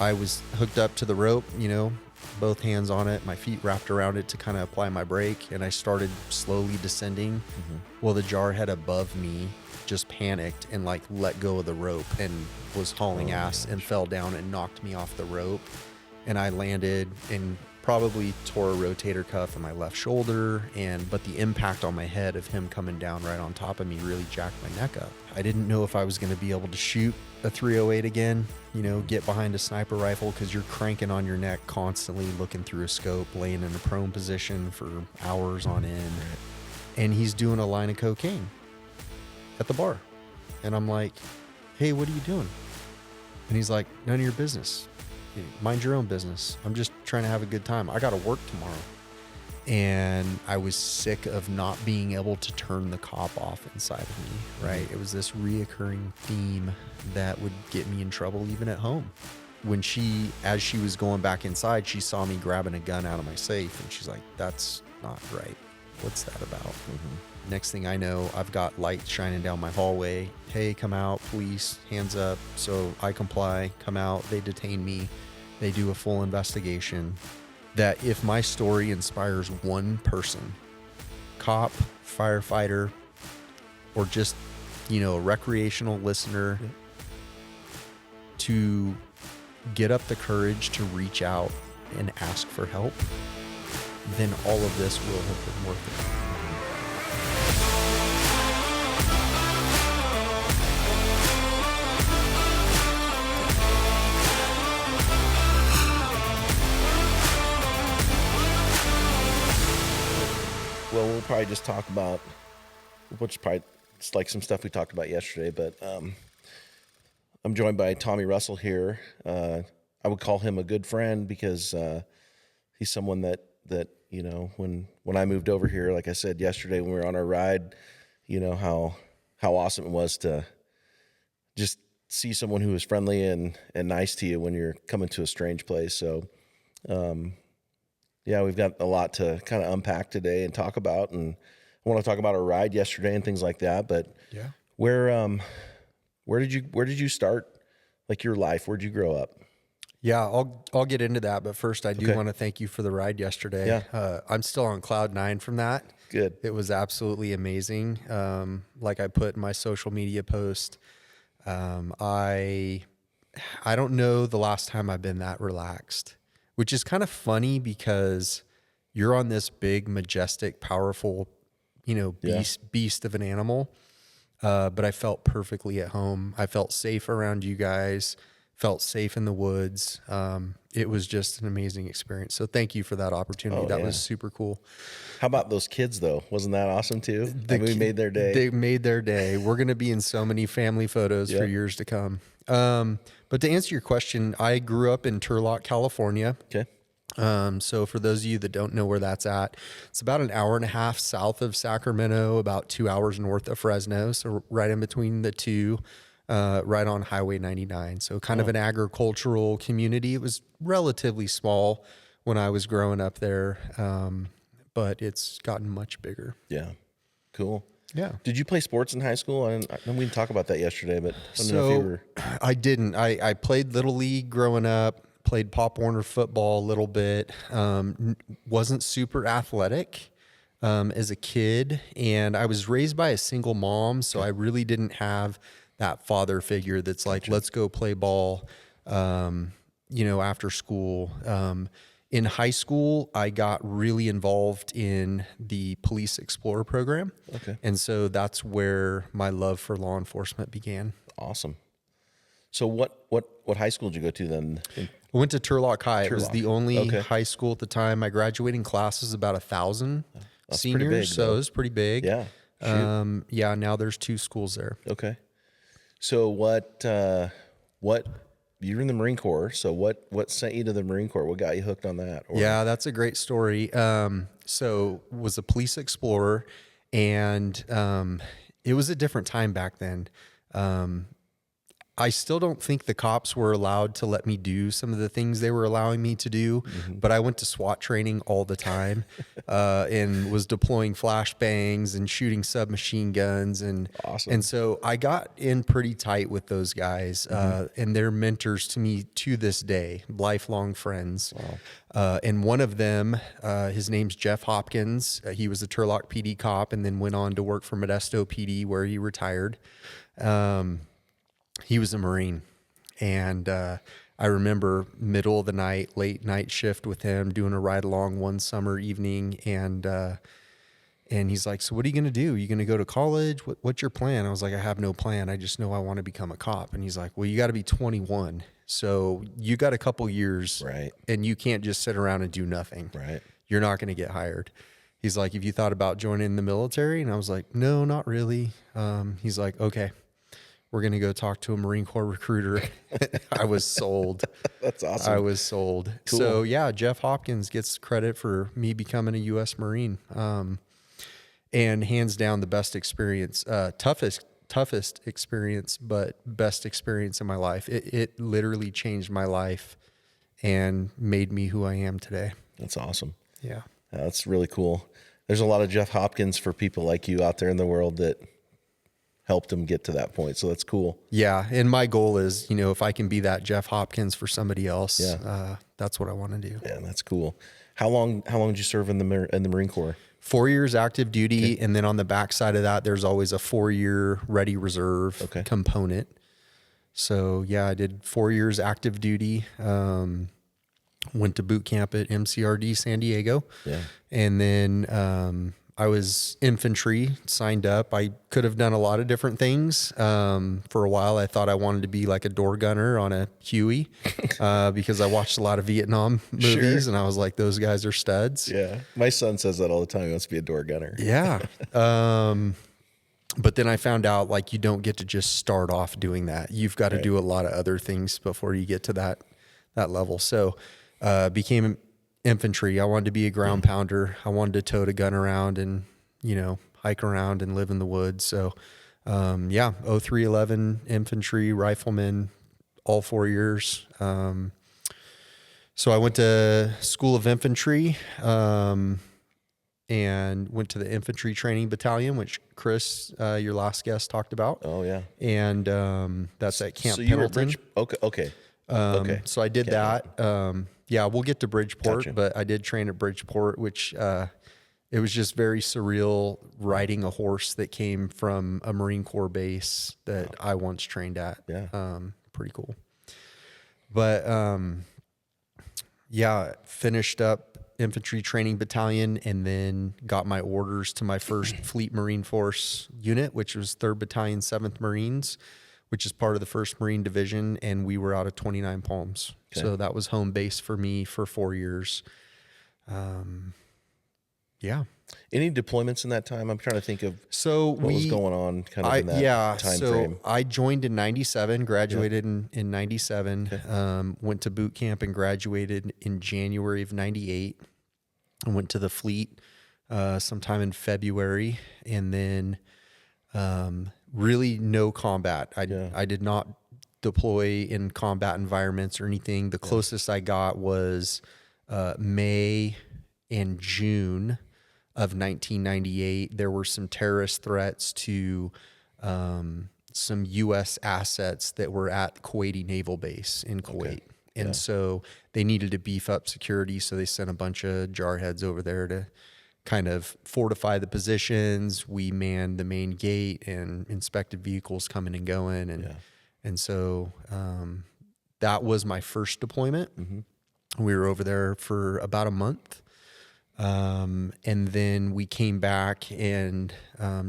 I was hooked up to the rope, both hands on it, my feet wrapped around it to kind of apply my brake, and I started slowly descending. Well, the jarhead above me just panicked and like let go of the rope and was hauling ass and fell down and knocked me off the rope. And I landed and probably tore a rotator cuff in my left shoulder, but the impact on my head of him coming down right on top of me really jacked my neck up. I didn't know if I was going to be able to shoot a 308 again, get behind a sniper rifle, because you're cranking on your neck constantly, looking through a scope, laying in a prone position for hours on end. And he's doing a line of cocaine at the bar. And I'm like, hey, what are you doing? And he's like, none of your business. Mind your own business. I'm just trying to have a good time. I got to work tomorrow. And I was sick of not being able to turn the cop off inside of me, right? It was this reoccurring theme that would get me in trouble even at home. When as she was going back inside, she saw me grabbing a gun out of my safe, and she's like, that's not right. What's that about? Next thing I know, I've got lights shining down my hallway. Hey, come out, police, hands up. So I comply, come out, they detain me. They do a full investigation. That if my story inspires one person, cop, firefighter, or just, a recreational listener, to get up the courage to reach out and ask for help, then all of this will have been worth it. Well, we'll probably just talk about, which probably it's like some stuff we talked about yesterday, but I'm joined by Tommy Russell here. I would call him a good friend because he's someone that when I moved over here, like I said yesterday when we were on our ride, how awesome it was to just see someone who was friendly and nice to you when you're coming to a strange place. So yeah, we've got a lot to kind of unpack today and talk about, and I want to talk about our ride yesterday and things like that. But yeah, where did you start, like your life? Where'd you grow up? Yeah, I'll get into that, but first I do want to thank you for the ride yesterday. Yeah. I'm still on cloud 9 from that. Good. It was absolutely amazing. Like I put in my social media post, I don't know the last time I've been that relaxed. Which is kind of funny because you're on this big, majestic, powerful, beast of an animal. But I felt perfectly at home. I felt safe around you guys, felt safe in the woods. It was just an amazing experience. So thank you for that opportunity. That was super cool. How about those kids though? Wasn't that awesome too? We made their day. They made their day. We're going to be in so many family photos for years to come. But to answer your question, I grew up in Turlock, California. Okay. So for those of you that don't know where that's at, it's about an hour and a half south of Sacramento, about 2 hours north of Fresno. So right in between the two, right on Highway 99. So kind of an agricultural community. It was relatively small when I was growing up there. But it's gotten much bigger. Yeah. Cool. Yeah. Did you play sports in high school? I know we didn't talk about that yesterday, but I don't know if you were... I didn't. I played Little League growing up, played Pop Warner football a little bit. Wasn't super athletic as a kid, and I was raised by a single mom, so I really didn't have that father figure that's like, let's go play ball, after school. In high school, I got really involved in the Police Explorer program. Okay. And so that's where my love for law enforcement began. Awesome. So what high school did you go to then? I went to Turlock High. It was the only Okay. high school at the time. My graduating class was about 1,000 seniors, big, so it was pretty big. Yeah. Yeah, now there's 2 schools there. Okay. So what you were in the Marine Corps, so what sent you to the Marine Corps? What got you hooked on that? Yeah, that's a great story. So was a police explorer, and it was a different time back then. I still don't think the cops were allowed to let me do some of the things they were allowing me to do, but I went to SWAT training all the time, and was deploying flashbangs and shooting submachine guns. Awesome. And so I got in pretty tight with those guys, and they're mentors to me to this day, lifelong friends. And one of them, his name's Jeff Hopkins. He was a Turlock PD cop and then went on to work for Modesto PD where he retired. He was a Marine, and I remember middle of the night, late night shift with him, doing a ride along one summer evening, and he's like, "So what are you going to do? You going to go to college? What's your plan?" I was like, "I have no plan. I just know I want to become a cop." And he's like, "Well, you got to be 21, so you got a couple years, Right? And you can't just sit around and do nothing. Right? You're not going to get hired." He's like, "Have you thought about joining the military?" And I was like, "No, not really." He's like, "Okay, we're going to go talk to a Marine Corps recruiter." I was sold. That's awesome. I was sold. Cool. So yeah, Jeff Hopkins gets credit for me becoming a U.S. Marine. And hands down the best experience, toughest experience, but best experience in my life. It literally changed my life and made me who I am today. That's awesome. Yeah. That's really cool. There's a lot of Jeff Hopkins for people like you out there in the world that helped him get to that point. So that's cool. Yeah. And my goal is, if I can be that Jeff Hopkins for somebody else, that's what I want to do. Yeah, that's cool. How long did you serve in the Marine Corps? 4 years active duty. And then on the backside of that, there's always a 4-year ready reserve component. So yeah, I did 4 years active duty. Went to boot camp at MCRD San Diego. Yeah. And then, I was infantry, signed up. I could have done a lot of different things. For a while, I thought I wanted to be like a door gunner on a Huey, because I watched a lot of Vietnam movies, and I was like, those guys are studs. Yeah. My son says that all the time. He wants to be a door gunner. Yeah. But then I found out like you don't get to just start off doing that. You've got to do a lot of other things before you get to that level. So, became infantry. I wanted to be a ground pounder. I wanted to tote a gun around and, hike around and live in the woods. So, 0311 infantry, rifleman, all 4 years. So I went to School of Infantry, and went to the infantry training battalion, which Chris, your last guest, talked about. Oh yeah. And, that's at Camp So you were Pendleton. Okay. So I did that. Yeah, we'll get to Bridgeport, Gotcha. but I did train at Bridgeport, which it was just very surreal riding a horse that came from a Marine Corps base that I once trained at. Yeah. Pretty cool. But finished up infantry training battalion and then got my orders to my first Fleet Marine Force unit, which was 3rd Battalion, 7th Marines, which is part of the 1st Marine Division, and we were out of 29 Palms. Okay. So that was home base for me for 4 years. Any deployments in that time? I'm trying to think of what was going on kind of in that time frame. I joined in 97, graduated in 97, went to boot camp and graduated in January of 98. I went to the fleet sometime in February, and then really no combat. I did not deploy in combat environments or anything. The closest I got was May and June of 1998. There were some terrorist threats to some U.S. assets that were at Kuwaiti Naval Base in Kuwait. And so they needed to beef up security, so they sent a bunch of jarheads over there to kind of fortify the positions. We manned the main gate and inspected vehicles coming and going. And so that was my first deployment. We were over there for about a month. And then we came back and,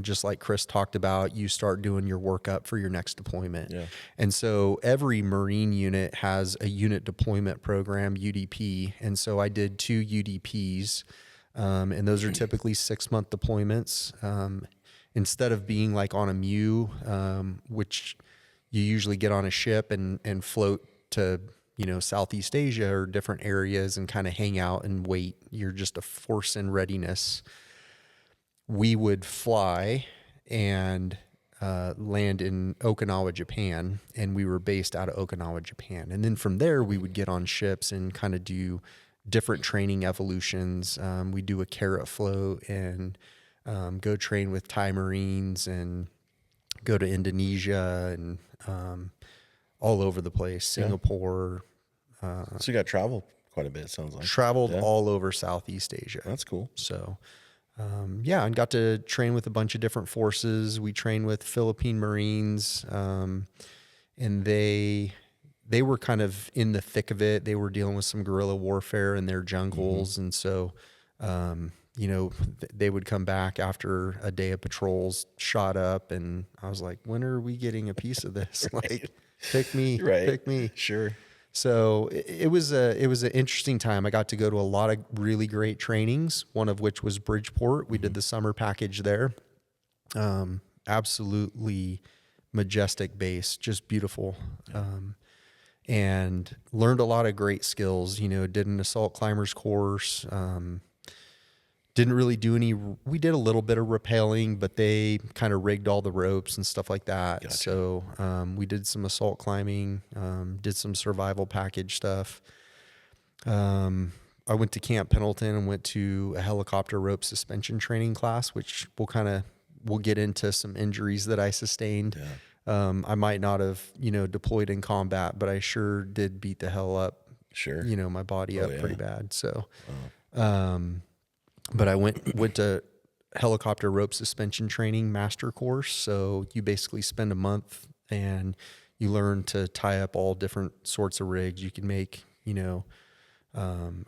just like Chris talked about, you start doing your workup for your next deployment. Yeah. And so every Marine unit has a unit deployment program, UDP. And so I did 2 UDPs, and those are typically 6-month deployments. Instead of being like on a MEU, which you usually get on a ship and float to, Southeast Asia or different areas and kind of hang out and wait. You're just a force in readiness. We would fly and land in Okinawa, Japan, and we were based out of Okinawa, Japan. And then from there, we would get on ships and kind of do different training evolutions. We do a carrot float and go train with Thai Marines and go to Indonesia and all over the place, Singapore. So you got to travel quite a bit, it sounds like. Traveled all over Southeast Asia. That's cool. So, and got to train with a bunch of different forces. We trained with Philippine Marines, and they were kind of in the thick of it. They were dealing with some guerrilla warfare in their jungles, and so, they would come back after a day of patrols, shot up, and I was like, when are we getting a piece of this? Like, pick me, pick me. Sure. So it was an interesting time. I got to go to a lot of really great trainings, one of which was Bridgeport. We did the summer package there. Absolutely majestic base, just beautiful. And learned a lot of great skills, did an assault climbers course. Didn't really do we did a little bit of rappelling, but they kind of rigged all the ropes and stuff like that. Gotcha. So we did some assault climbing, did some survival package stuff. I went to Camp Pendleton and went to a helicopter rope suspension training class, which we'll get into some injuries that I sustained. Yeah. I might not have, deployed in combat, but I sure did beat the hell up. Sure. My body up pretty bad. So, but I went to helicopter rope suspension training master course. So you basically spend a month and you learn to tie up all different sorts of rigs. You can make, a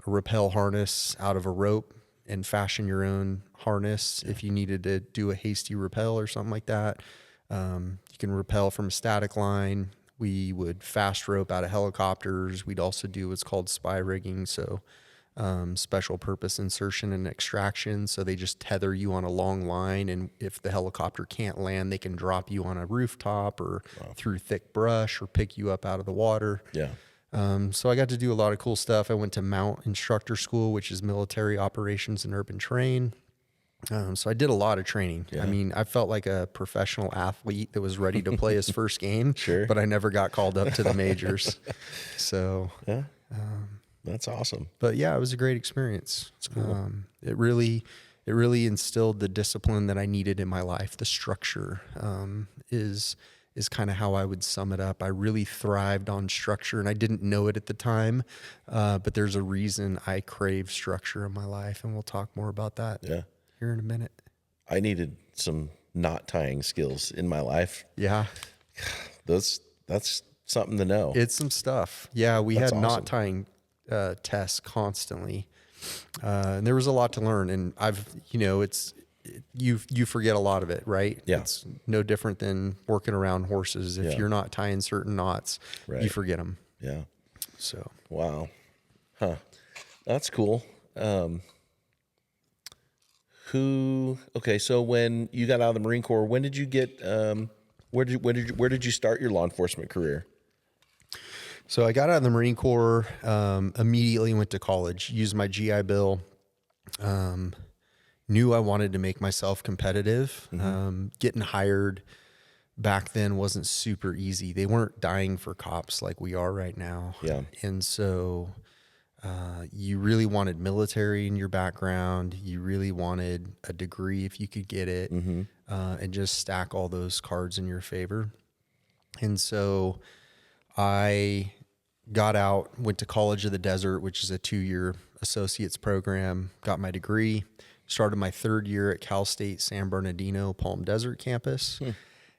rappel harness out of a rope and fashion your own harness. If you needed to do a hasty rappel or something like that, you can rappel from a static line. We would fast rope out of helicopters. We'd also do what's called spy rigging. So, special purpose insertion and extraction. So they just tether you on a long line, and if the helicopter can't land, they can drop you on a rooftop or through thick brush or pick you up out of the water. Yeah. So I got to do a lot of cool stuff. I went to Mount Instructor School, which is military operations and urban terrain. So I did a lot of training. Yeah. I mean, I felt like a professional athlete that was ready to play his first game, but I never got called up to the majors. So, that's awesome. But yeah, it was a great experience. It's cool. It really instilled the discipline that I needed in my life. The structure is kind of how I would sum it up. I really thrived on structure, and I didn't know it at the time, but there's a reason I crave structure in my life, and we'll talk more about that here in a minute. I needed some knot tying skills in my life. Yeah. That's something to know. It's some stuff. Yeah, we had knot tying tests constantly, and there was a lot to learn, and you forget a lot of it, right? Yeah. It's no different than working around horses. If you're not tying certain knots, you forget them. Yeah. So. Wow. That's cool. So when you got out of the Marine Corps, when did you get, where did you start your law enforcement career? So I got out of the Marine Corps, immediately went to college, used my GI Bill, knew I wanted to make myself competitive. Getting hired back then wasn't super easy. They weren't dying for cops like we are right now. Yeah. And so you really wanted military in your background. You really wanted a degree if you could get it, and just stack all those cards in your favor. And so I got out, went to College of the Desert, which is a 2-year associate's program, got my degree, started my 3rd year at Cal State San Bernardino Palm Desert campus,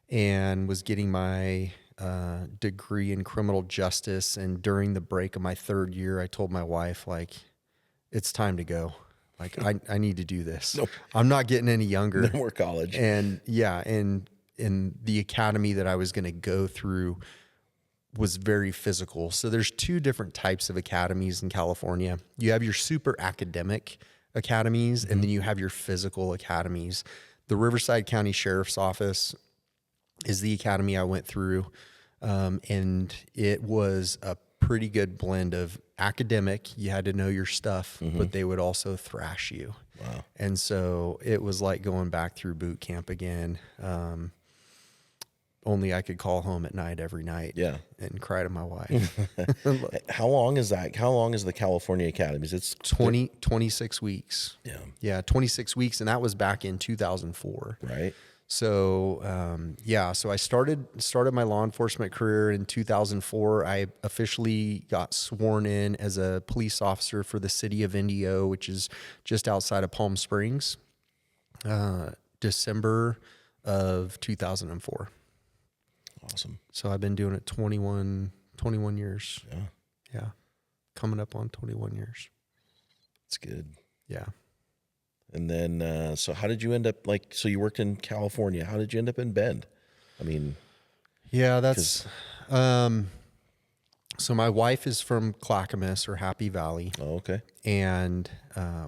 and was getting my degree in criminal justice. And during the break of my 3rd year, I told my wife, like, it's time to go. Like, I need to do this. Nope. I'm not getting any younger. No more college. And and the academy that I was going to go through was very physical. So there's 2 different types of academies in California. You have your super academic academies, and then you have your physical academies. The Riverside County Sheriff's Office is the academy I went through, and it was a pretty good blend of academic. You had to know your stuff, but they would also thrash you. Wow. And so it was like going back through boot camp again. only I could call home at night every night. Yeah. And cry to my wife. How long is that? How long is the California Academies? It's 26 weeks. Yeah. Yeah. 26 weeks. And that was back in 2004. Right. So, so I started my law enforcement career in 2004. I officially got sworn in as a police officer for the city of Indio, which is just outside of Palm Springs, December of 2004. Awesome. So I've been doing it 21 years. Yeah. Yeah. Coming up on 21 years. That's good. Yeah. And then, so how did you end up so you worked in California. How did you end up in Bend? I mean, yeah, that's, so my wife is from Clackamas or Happy Valley. oh, okay. And,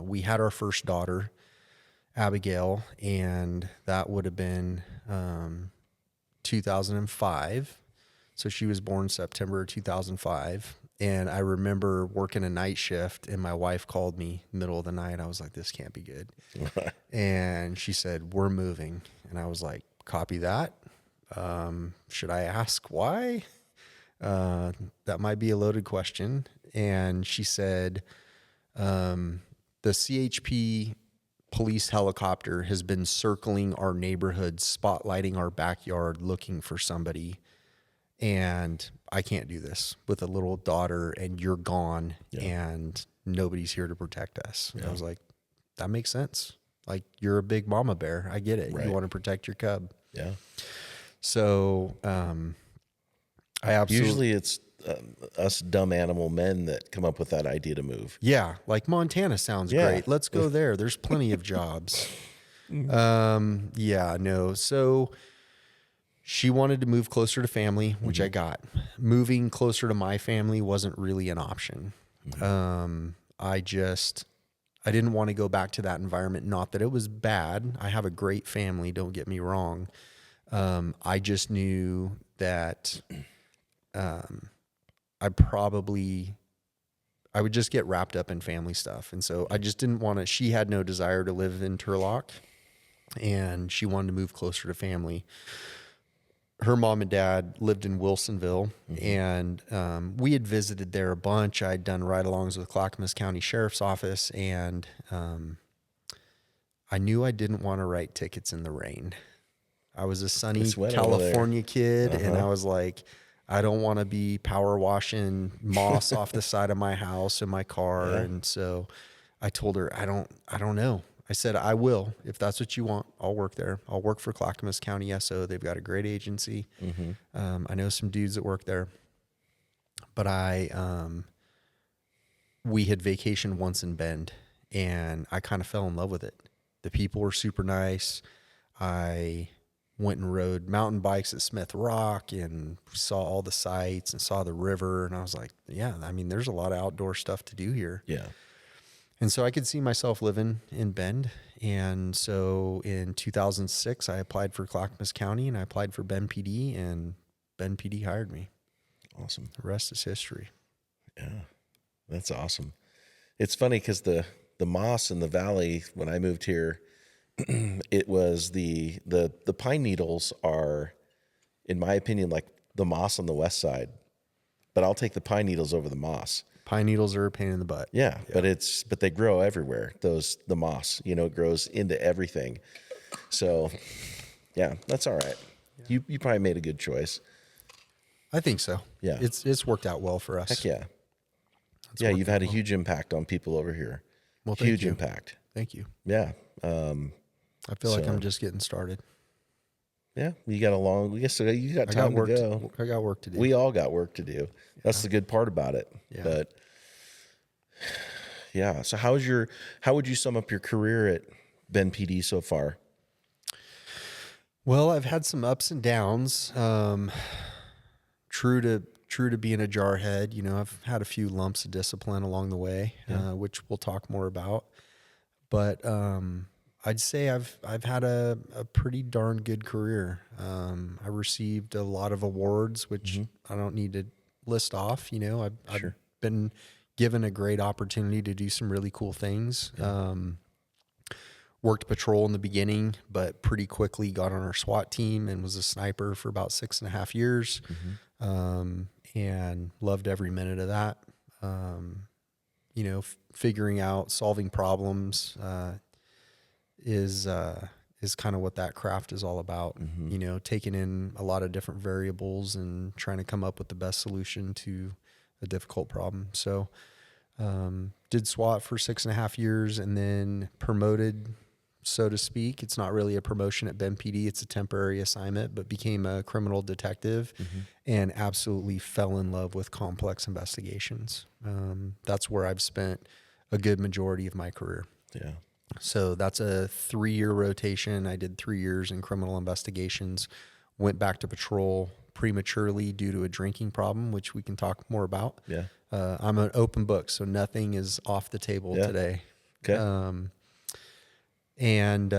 we had our first daughter, Abigail, and that would have been, 2005. So she was born September 2005. And I remember working a night shift and my wife called me middle of the night. I was like, this can't be good. And she said, we're moving. And I was like, copy that. Should I ask why? That might be a loaded question. And she said, the CHP police helicopter has been circling our neighborhood, spotlighting our backyard, looking for somebody. And I can't do this with a little daughter and you're gone and nobody's here to protect us. And I was like, that makes sense. Like, you're a big mama bear. I get it. Right. You want to protect your cub. Yeah. So, I absolutely, usually it's us dumb animal men that come up with that idea to move. Yeah. Like Montana sounds great. Let's go there. There's plenty of jobs. No. So she wanted to move closer to family, which I got. Moving closer to my family wasn't really an option. I didn't want to go back to that environment. Not that it was bad. I have a great family. Don't get me wrong. I just knew that, I would just get wrapped up in family stuff. And so I just didn't want to, she had no desire to live in Turlock and she wanted to move closer to family. Her mom and dad lived in Wilsonville and, we had visited there a bunch. I'd done ride-alongs with Clackamas County Sheriff's Office and, I knew I didn't want to write tickets in the rain. I was a sunny California kid and I was like, I don't want to be power washing moss off the side of my house in my car. Yeah. And so I told her, I don't know. I said, I will. If that's what you want, I'll work there. I'll work for Clackamas County SO. They've got a great agency. I know some dudes that work there. But we had vacationed once in Bend and I kind of fell in love with it. The people were super nice. I went and rode mountain bikes at Smith Rock and saw all the sights and saw the river. And I was like, yeah, I mean, there's a lot of outdoor stuff to do here. Yeah. And so I could see myself living in Bend. And so in 2006, I applied for Clackamas County and I applied for Bend PD and Bend PD hired me. Awesome. The rest is history. Yeah, that's awesome. It's funny because the moss in the valley, when I moved here, it was the pine needles are, in my opinion, like the moss on the west side, but I'll take the pine needles over the moss. Pine needles are a pain in the butt. Yeah. But they grow everywhere. The moss, it grows into everything. So yeah, that's all right. Yeah. You probably made a good choice. I think so. Yeah. It's worked out well for us. Heck yeah. You've had a huge impact on people over here. Well, huge impact. Thank you. Yeah. I feel like I'm just getting started. Yeah, you got you got time to go. I got work to do. We all got work to do. That's the good part about it. Yeah. But yeah, so how would you sum up your career at Bend PD so far? Well, I've had some ups and downs. True to being a jarhead, I've had a few lumps of discipline along the way, which we'll talk more about. But I'd say I've had a pretty darn good career. I received a lot of awards, which I don't need to list off. I've been given a great opportunity to do some really cool things. worked patrol in the beginning, but pretty quickly got on our SWAT team and was a sniper for about 6.5 years. And loved every minute of that. You know, figuring out, solving problems, is kind of what that craft is all about. You know, taking in a lot of different variables and trying to come up with the best solution to a difficult problem. So, did SWAT for 6.5 years and then promoted, so to speak. It's not really a promotion at Ben PD. It's a temporary assignment, but became a criminal detective and absolutely fell in love with complex investigations. That's where I've spent a good majority of my career. Yeah. So that's a 3-year rotation. I did 3 years in criminal investigations, went back to patrol prematurely due to a drinking problem, which we can talk more about. Yeah. I'm an open book, so nothing is off the table today. Okay. And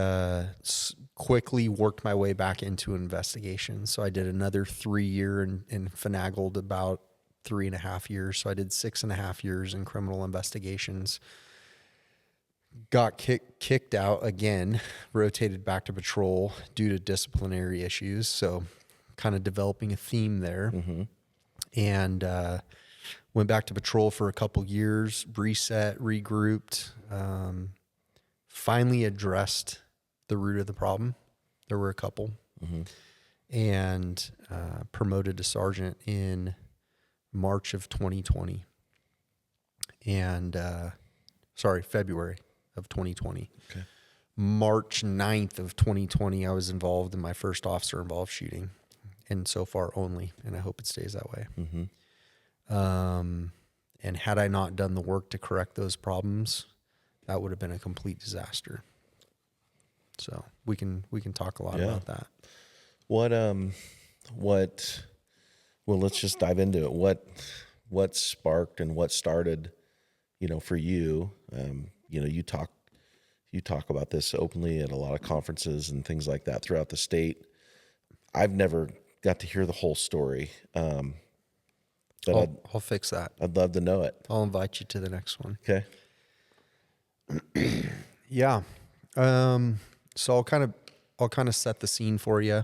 quickly worked my way back into investigations. So I did another 3-year and finagled about 3.5 years. So I did 6.5 years in criminal investigations. Got kicked out again, rotated back to patrol due to disciplinary issues. So kind of developing a theme there. And went back to patrol for a couple years, reset, regrouped, finally addressed the root of the problem. There were a couple. And promoted to sergeant in March of 2020. And, February of 2020. Okay. March 9th of 2020, I was involved in my first officer-involved shooting. And so far only, and I hope it stays that way. And had I not done the work to correct those problems, that would have been a complete disaster. So we can talk a lot about that. Well, let's just dive into it. What sparked and what started, for you? You talk about this openly at a lot of conferences and things like that throughout the state. I've never got to hear the whole story. But I'll fix that. I'd love to know it. I'll invite you to the next one. Okay. Yeah. So I'll kind of set the scene for you.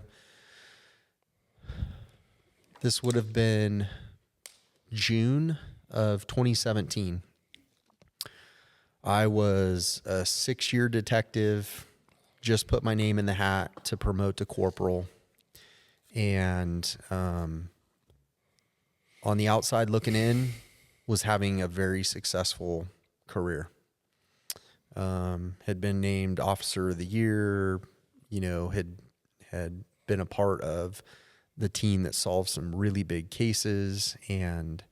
This would have been June of 2017. I was a 6-year detective, just put my name in the hat to promote to corporal. And on the outside looking in, was having a very successful career. Had been named Officer of the Year, had been a part of the team that solved some really big cases, and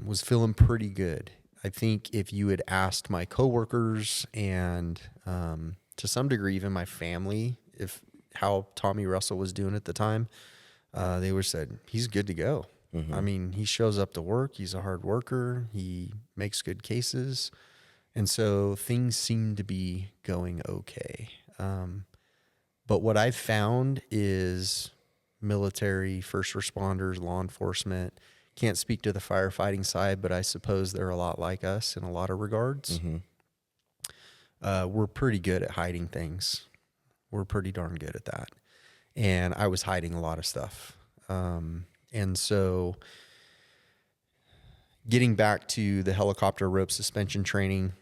was feeling pretty good. I think if you had asked my coworkers and to some degree even my family how Tommy Russell was doing at the time, they would have said, he's good to go. I mean, he shows up to work. He's a hard worker. He makes good cases. And so things seem to be going okay. But what I've found is military, first responders, law enforcement, can't speak to the firefighting side, but I suppose they're a lot like us in a lot of regards. We're pretty good at hiding things. We're pretty darn good at that. And I was hiding a lot of stuff. And so getting back to the helicopter rope suspension training,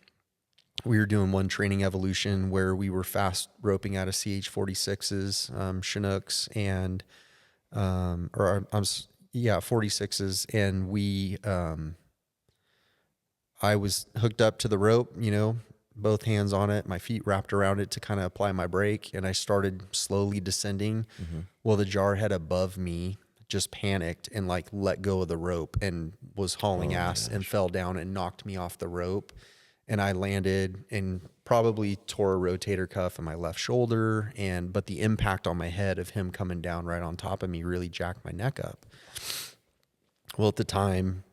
we were doing one training evolution where we were fast roping out of CH-46s, Chinooks, and 46s, and we I was hooked up to the rope, both hands on it, my feet wrapped around it to kind of apply my brake, and I started slowly descending. Well, the jarhead above me just panicked and let go of the rope and was hauling ass and fell down and knocked me off the rope. And I landed and probably tore a rotator cuff in my left shoulder. But the impact on my head of him coming down right on top of me really jacked my neck up. Well, at the time,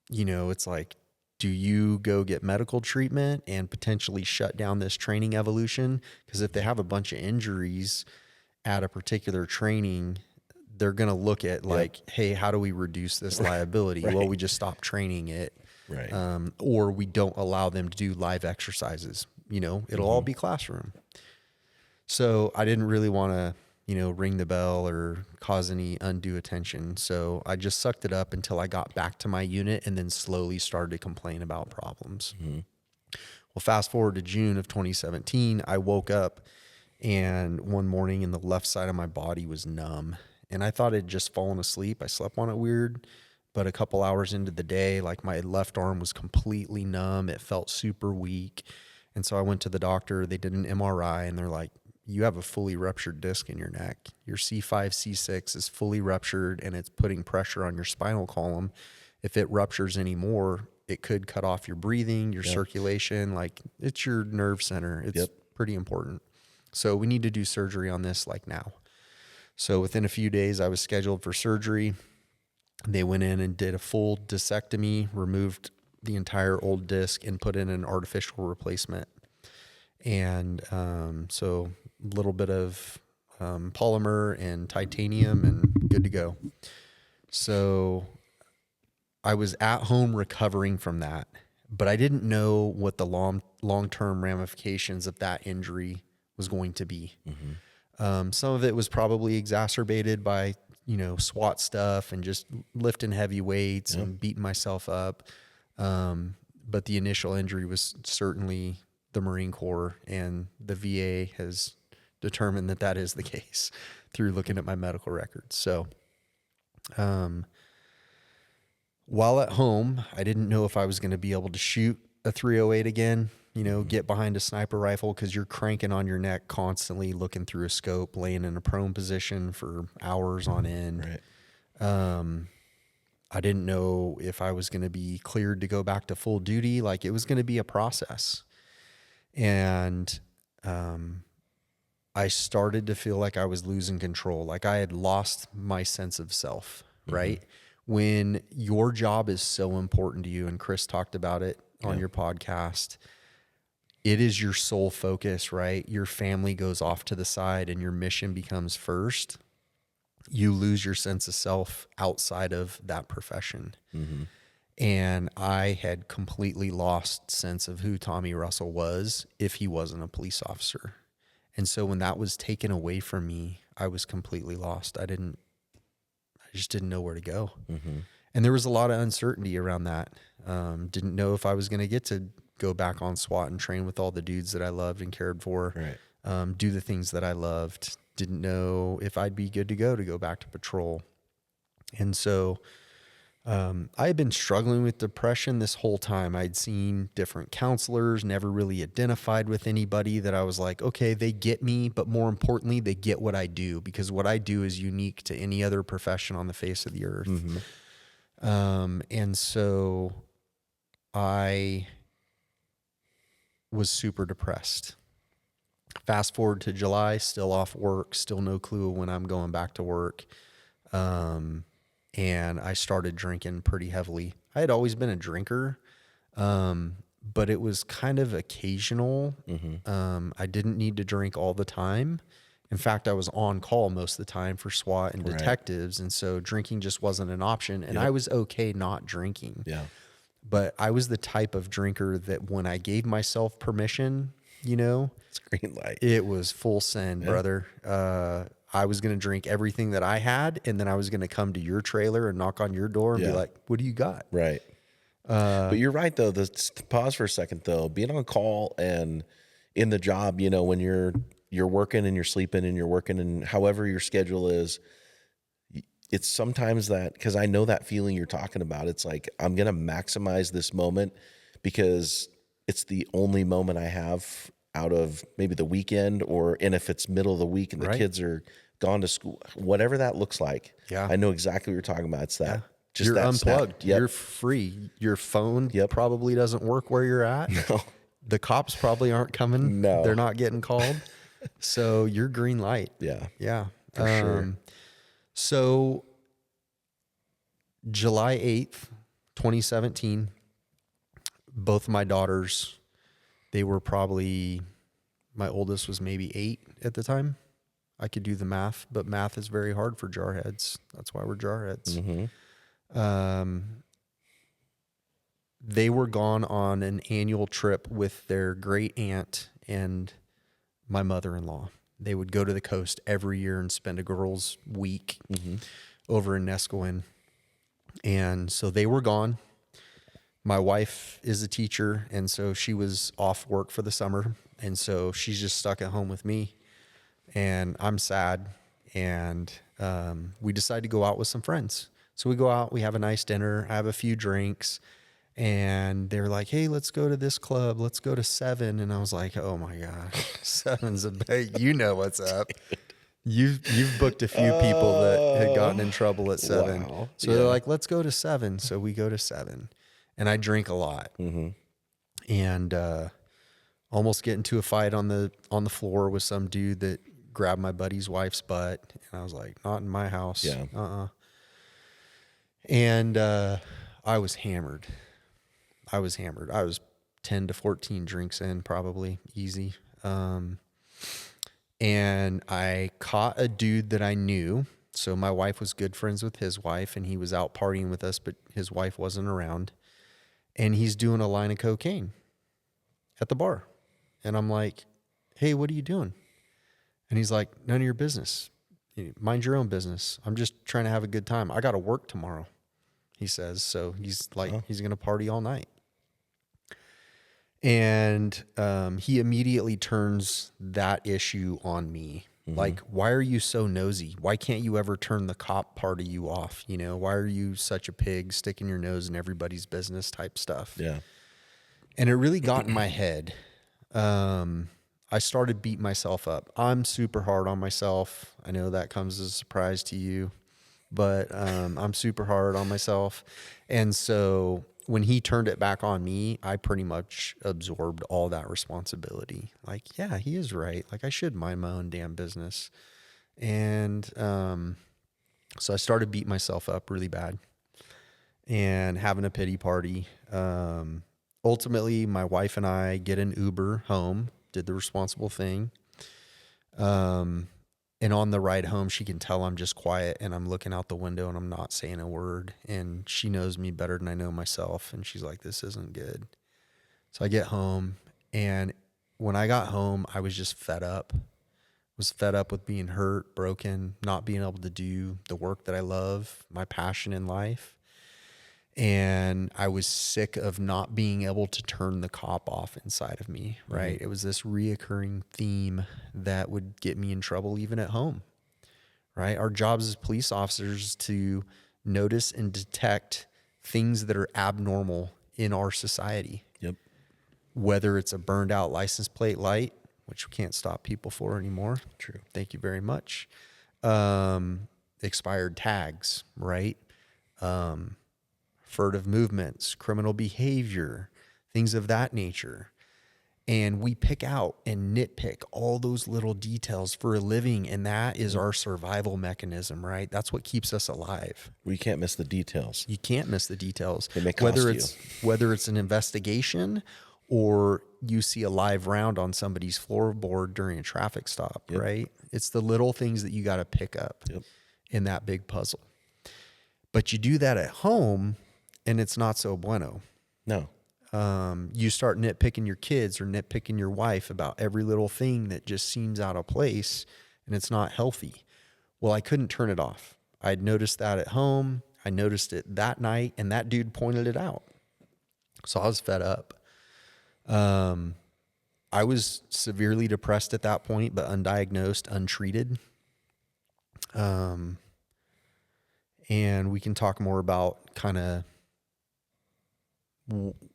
it's like, do you go get medical treatment and potentially shut down this training evolution? Because if they have a bunch of injuries at a particular training, they're going to look at hey, how do we reduce this liability? Well, we just stop training it. Or we don't allow them to do live exercises. it'll all be classroom. So I didn't really want to, ring the bell or cause any undue attention. So I just sucked it up until I got back to my unit and then slowly started to complain about problems. Well, fast forward to June of 2017, I woke up and one morning and the left side of my body was numb. And I thought I'd just fallen asleep. I slept on it weird, but a couple hours into the day, like my left arm was completely numb. It felt super weak. And so I went to the doctor. They did an MRI and they're like, you have a fully ruptured disc in your neck. Your C5, C6 is fully ruptured and it's putting pressure on your spinal column. If it ruptures anymore, it could cut off your breathing, your circulation. Like, it's your nerve center. It's pretty important. So we need to do surgery on this like now. So within a few days, I was scheduled for surgery. They went in and did a full discectomy, removed the entire old disc and put in an artificial replacement. And so a little bit of polymer and titanium and good to go. So I was at home recovering from that, but I didn't know what the long-term ramifications of that injury was going to be. Some of it was probably exacerbated by, SWAT stuff and just lifting heavy weights and beating myself up. But the initial injury was certainly the Marine Corps, and the VA has determined that that is the case through looking at my medical records. So, while at home, I didn't know if I was going to be able to shoot a 308 again, get behind a sniper rifle, because you're cranking on your neck constantly, looking through a scope, laying in a prone position for hours on end. Right. I didn't know if I was going to be cleared to go back to full duty. Like, it was going to be a process. And I started to feel like I was losing control. Like I had lost my sense of self, right? When your job is so important to you, and Chris talked about it on your podcast, it is your sole focus, right? Your family goes off to the side and your mission becomes first. You lose your sense of self outside of that profession. And I had completely lost sense of who Tommy Russell was if he wasn't a police officer. And so when that was taken away from me, I was completely lost. I just didn't know where to go. And there was a lot of uncertainty around that. Didn't know if I was going to get to go back on SWAT and train with all the dudes that I loved and cared for, do the things that I loved. Didn't know if I'd be good to go back to patrol. And so I had been struggling with depression this whole time. I'd seen different counselors, never really identified with anybody that I was like, okay, they get me, but more importantly, they get what I do, because what I do is unique to any other profession on the face of the earth. And so I was super depressed. Fast forward to July, still off work, still no clue when I'm going back to work. And I started drinking pretty heavily. I had always been a drinker, but it was kind of occasional. I didn't need to drink all the time. In fact, I was on call most of the time for SWAT and detectives, and so drinking just wasn't an option, and I was okay not drinking. But I was the type of drinker that when I gave myself permission, it's green light. It was full send, brother. I was going to drink everything that I had, and then I was going to come to your trailer and knock on your door and be like, what do you got? Right. But you're right, though. Pause for a second, though. Being on call and in the job, when you're working and you're sleeping and you're working and however your schedule is, it's sometimes that, because I know that feeling you're talking about. It's like, I'm going to maximize this moment because it's the only moment I have out of maybe the weekend, and if it's middle of the week and the kids are gone to school, whatever that looks like. I know exactly what you're talking about. It's that. Just you're that unplugged. You're free. Your phone probably doesn't work where you're at. The cops probably aren't coming. They're not getting called. So you're green light. Yeah. For sure. So July 8th, 2017, both of my daughters, they were probably, my oldest was maybe 8 at the time. I could do the math, but math is very hard for jarheads. That's why we're jarheads. they were gone on an annual trip with their great aunt and my mother-in-law. They would go to the coast every year and spend a girls' week over in Neskowin. And so they were gone. My wife is a teacher, and so she was off work for the summer. And so she's just stuck at home with me. And I'm sad. And we decided to go out with some friends. So we go out, we have a nice dinner, I have a few drinks. And they're like, hey, let's go to this club. Let's go to 7. And I was like, oh my gosh, 7's a bit, you know what's up. You've booked a few people that had gotten in trouble at 7. Wow. So they're like, let's go to 7. So we go to 7. And I drink a lot. And almost get into a fight on the floor with some dude that grabbed my buddy's wife's butt. And I was like, not in my house. Yeah. And I was hammered. I was 10 to 14 drinks in, probably easy. And I caught a dude that I knew. So my wife was good friends with his wife, and he was out partying with us, but his wife wasn't around. And he's doing a line of cocaine at the bar. And I'm like, hey, what are you doing? And he's like, none of your business. Mind your own business. I'm just trying to have a good time. I got to work tomorrow, he says. So he's like, he's going to party all night. And he immediately turns that issue on me. Like, why are you so nosy? Why can't you ever turn the cop part of you off? You know, why are you such a pig, sticking your nose in everybody's business type stuff? Yeah. And it really got in my head. I started beating myself up. I'm super hard on myself. I know that comes as a surprise to you, but I'm super hard on myself. And so when he turned it back on me, I pretty much absorbed all that responsibility. Like, yeah, he is right. Like, I should mind my own damn business. And so I started beating myself up really bad and having a pity party. Ultimately, my wife and I get an Uber home, did the responsible thing. And on the ride home, she can tell I'm just quiet and I'm looking out the window and I'm not saying a word. And she knows me better than I know myself. And she's like, this isn't good. So I get home, and when I got home, I was just fed up. Was fed up with being hurt, broken, not being able to do the work that I love, my passion in life. And I was sick of not being able to turn the cop off inside of me, right? It was this reoccurring theme that would get me in trouble even at home, right? Our jobs as police officers to notice and detect things that are abnormal in our society. Yep. Whether it's a burned out license plate light, which we can't stop people for anymore. True. Thank you very much. Expired tags, right? Furtive movements, criminal behavior, things of that nature. And we pick out and nitpick all those little details for a living. And that is our survival mechanism, right? That's what keeps us alive. We can't miss the details. You can't miss the details. It may cost Whether it's an investigation or you see a live round on somebody's floorboard during a traffic stop, right? It's the little things that you got to pick up in that big puzzle. But you do that at home, and it's not so bueno. No. You start nitpicking your kids or nitpicking your wife about every little thing that just seems out of place, and it's not healthy. Well, I couldn't turn it off. I'd noticed that at home. I noticed it that night, and that dude pointed it out. So I was fed up. I was severely depressed at that point, but undiagnosed, untreated. And we can talk more about kind of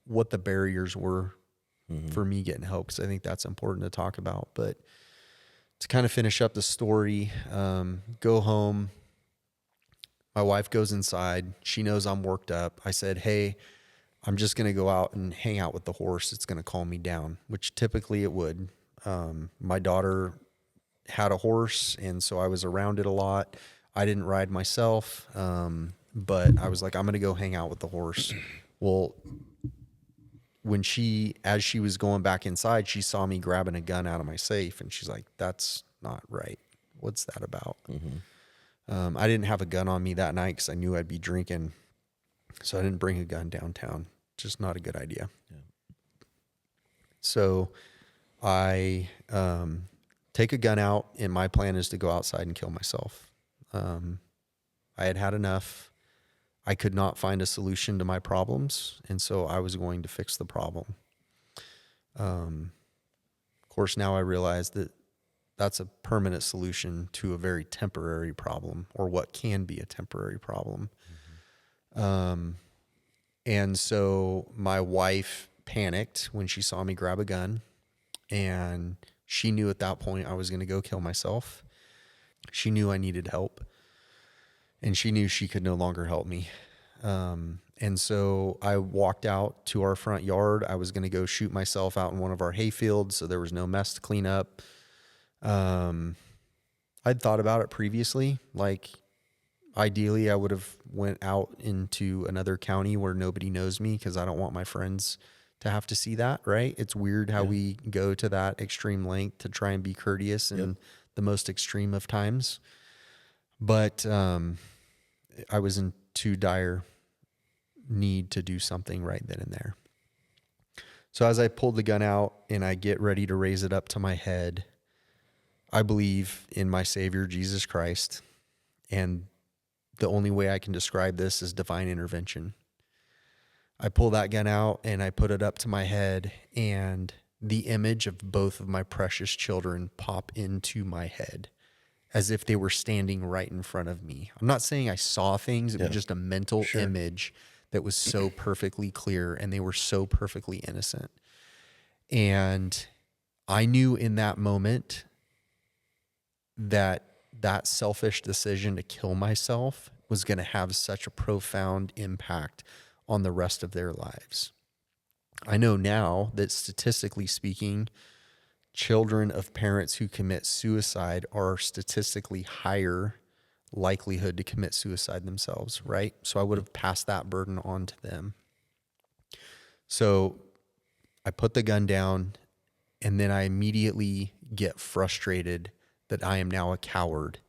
what the barriers were for me getting help, because I think that's important to talk about. But to kind of finish up the story, go home. My wife goes inside. She knows I'm worked up. I said, hey, I'm just going to go out and hang out with the horse. It's going to calm me down, which typically it would. My daughter had a horse, and so I was around it a lot. I didn't ride myself, but I was like, I'm going to go hang out with the horse. Well, as she was going back inside, she saw me grabbing a gun out of my safe, and she's like, that's not right. What's that about? I didn't have a gun on me that night because I knew I'd be drinking, so I didn't bring a gun downtown. just not a good idea. Yeah. So I take a gun out, and my plan is to go outside and kill myself. I had had enough. I could not find a solution to my problems, and so I was going to fix the problem. Of course, now I realize that that's a permanent solution to a very temporary problem, or what can be a temporary problem. And so my wife panicked when she saw me grab a gun, and she knew at that point I was going to go kill myself. She knew I needed help, and she knew she could no longer help me. And so I walked out to our front yard. I was going to go shoot myself out in one of our hay fields, so there was no mess to clean up. I'd thought about it previously. Like, ideally, I would have went out into another county where nobody knows me, because I don't want my friends to have to see that, right? It's weird how we go to that extreme length to try and be courteous in the most extreme of times. But I was in too dire need to do something right then and there. So as I pulled the gun out and I get ready to raise it up to my head, I believe in my Savior, Jesus Christ. And the only way I can describe this is divine intervention. I pull that gun out and I put it up to my head, and the image of both of my precious children pop into my head as if they were standing right in front of me. I'm not saying I saw things. It was just a mental image that was so perfectly clear, and they were so perfectly innocent. And I knew in that moment that that selfish decision to kill myself was going to have such a profound impact on the rest of their lives. I know now that, statistically speaking, children of parents who commit suicide are statistically higher likelihood to commit suicide themselves, right? So I would have passed that burden on to them. So I put the gun down, and then I immediately get frustrated that I am now a coward,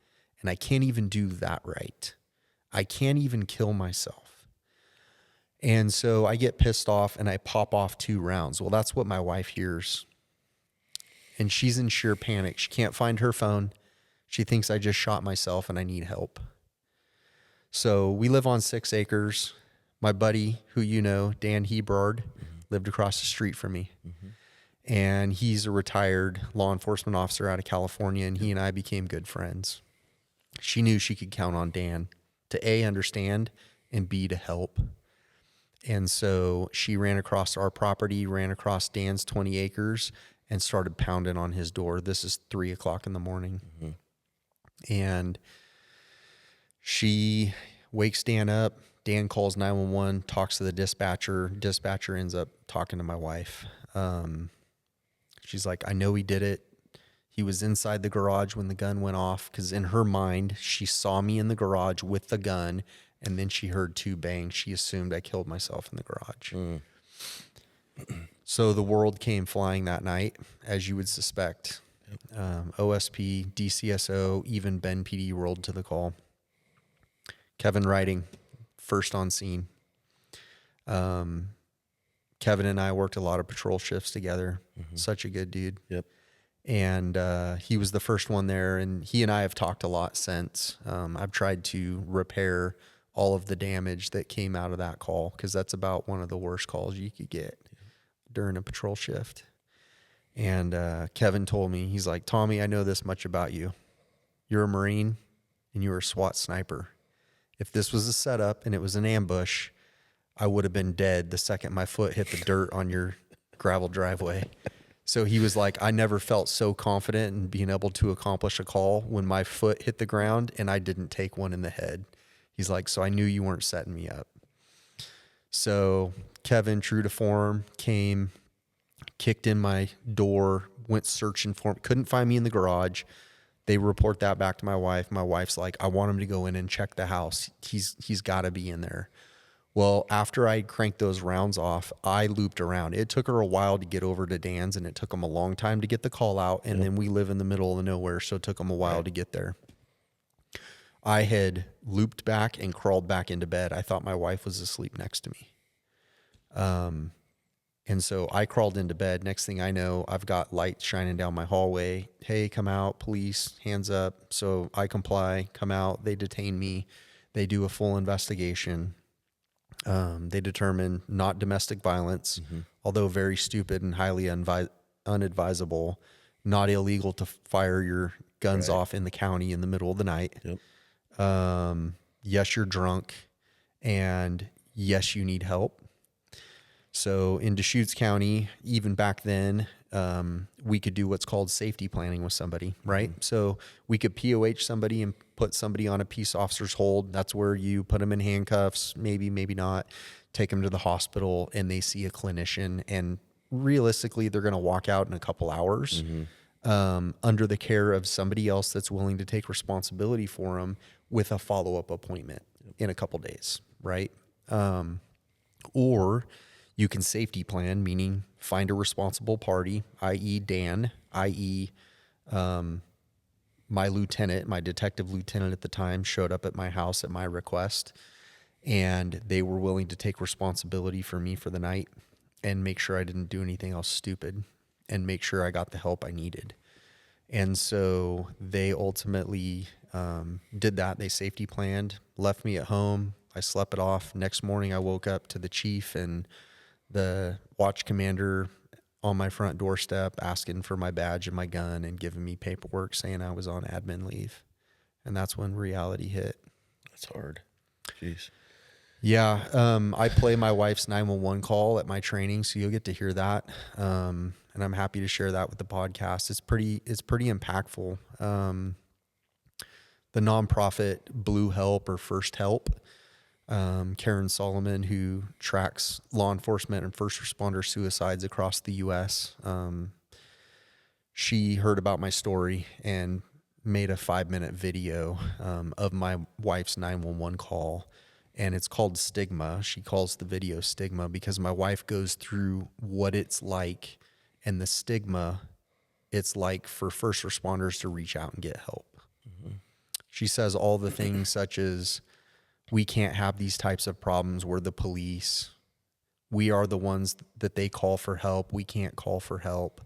and I can't even do that right. I can't even kill myself. And so I get pissed off and I pop off 2 rounds. Well, that's what my wife hears. And she's in sheer panic. She can't find her phone. She thinks I just shot myself and I need help. So we live on 6 acres. My buddy, who you know, Dan Hebrard, lived across the street from me. And he's a retired law enforcement officer out of California, and he and I became good friends. She knew she could count on Dan to A, understand, and B, to help. And so she ran across our property, ran across Dan's 20 acres, and started pounding on his door. This is 3:00 in the morning. And she wakes Dan up. Dan calls 911, talks to the dispatcher. Dispatcher ends up talking to my wife. She's like, I know he did it. He was inside the garage when the gun went off, because in her mind, she saw me in the garage with the gun, and then she heard 2 bangs. She assumed I killed myself in the garage. So the world came flying that night, as you would suspect. OSP, DCSO, even Ben PD rolled to the call. Kevin Riding, first on scene. Kevin and I worked a lot of patrol shifts together. Such a good dude. And he was the first one there, and he and I have talked a lot since. I've tried to repair all of the damage that came out of that call, because that's about one of the worst calls you could get during a patrol shift. And Kevin told me, he's like, Tommy, I know this much about you. You're a Marine, and you're a SWAT sniper. If this was a setup and it was an ambush, I would have been dead the second my foot hit the dirt on your gravel driveway. So he was like, I never felt so confident in being able to accomplish a call when my foot hit the ground and I didn't take one in the head. He's like, so I knew you weren't setting me up. So Kevin, true to form, came, kicked in my door, went searching for him, couldn't find me in the garage. They report that back to my wife. My wife's like, I want him to go in and check the house. He's got to be in there. Well, after I cranked those rounds off, I looped around. It took her a while to get over to Dan's, and it took him a long time to get the call out. And then we live in the middle of nowhere, so it took him a while to get there. I had looped back and crawled back into bed. I thought my wife was asleep next to me. And so I crawled into bed. Next thing I know, I've got lights shining down my hallway. Hey, come out, police, hands up. So I comply, come out. They detain me. They do a full investigation. They determine not domestic violence, although very stupid and highly unadvisable, not illegal to fire your guns Right. off in the county in the middle of the night. Yep. Yes, you're drunk, and yes, you need help. So in Deschutes County, even back then, we could do what's called safety planning with somebody, right? So we could POH somebody and put somebody on a peace officer's hold. That's where you put them in handcuffs, maybe not, take them to the hospital, and they see a clinician. And realistically, they're going to walk out in a couple hours under the care of somebody else that's willing to take responsibility for them with a follow-up appointment in a couple days, right? Or you can safety plan, meaning find a responsible party, i.e. Dan, i.e. My lieutenant, my detective lieutenant at the time, showed up at my house at my request, and they were willing to take responsibility for me for the night and make sure I didn't do anything else stupid and make sure I got the help I needed. And so they ultimately did that. They safety planned, left me at home. I slept it off. Next morning, I woke up to the chief and the watch commander on my front doorstep asking for my badge and my gun and giving me paperwork saying I was on admin leave. And that's when reality hit. That's hard. Jeez. Yeah. I play my wife's 911 call at my training, so you'll get to hear that. And I'm happy to share that with the podcast. It's pretty impactful. The nonprofit Blue Help or First Help, Karen Solomon, who tracks law enforcement and first responder suicides across the U.S. She heard about my story and made a 5-minute video of my wife's 911 call, and it's called Stigma. She calls the video Stigma because my wife goes through what it's like and the stigma it's like for first responders to reach out and get help. She says all the things such as, we can't have these types of problems. We're the police. We are the ones that they call for help. We can't call for help.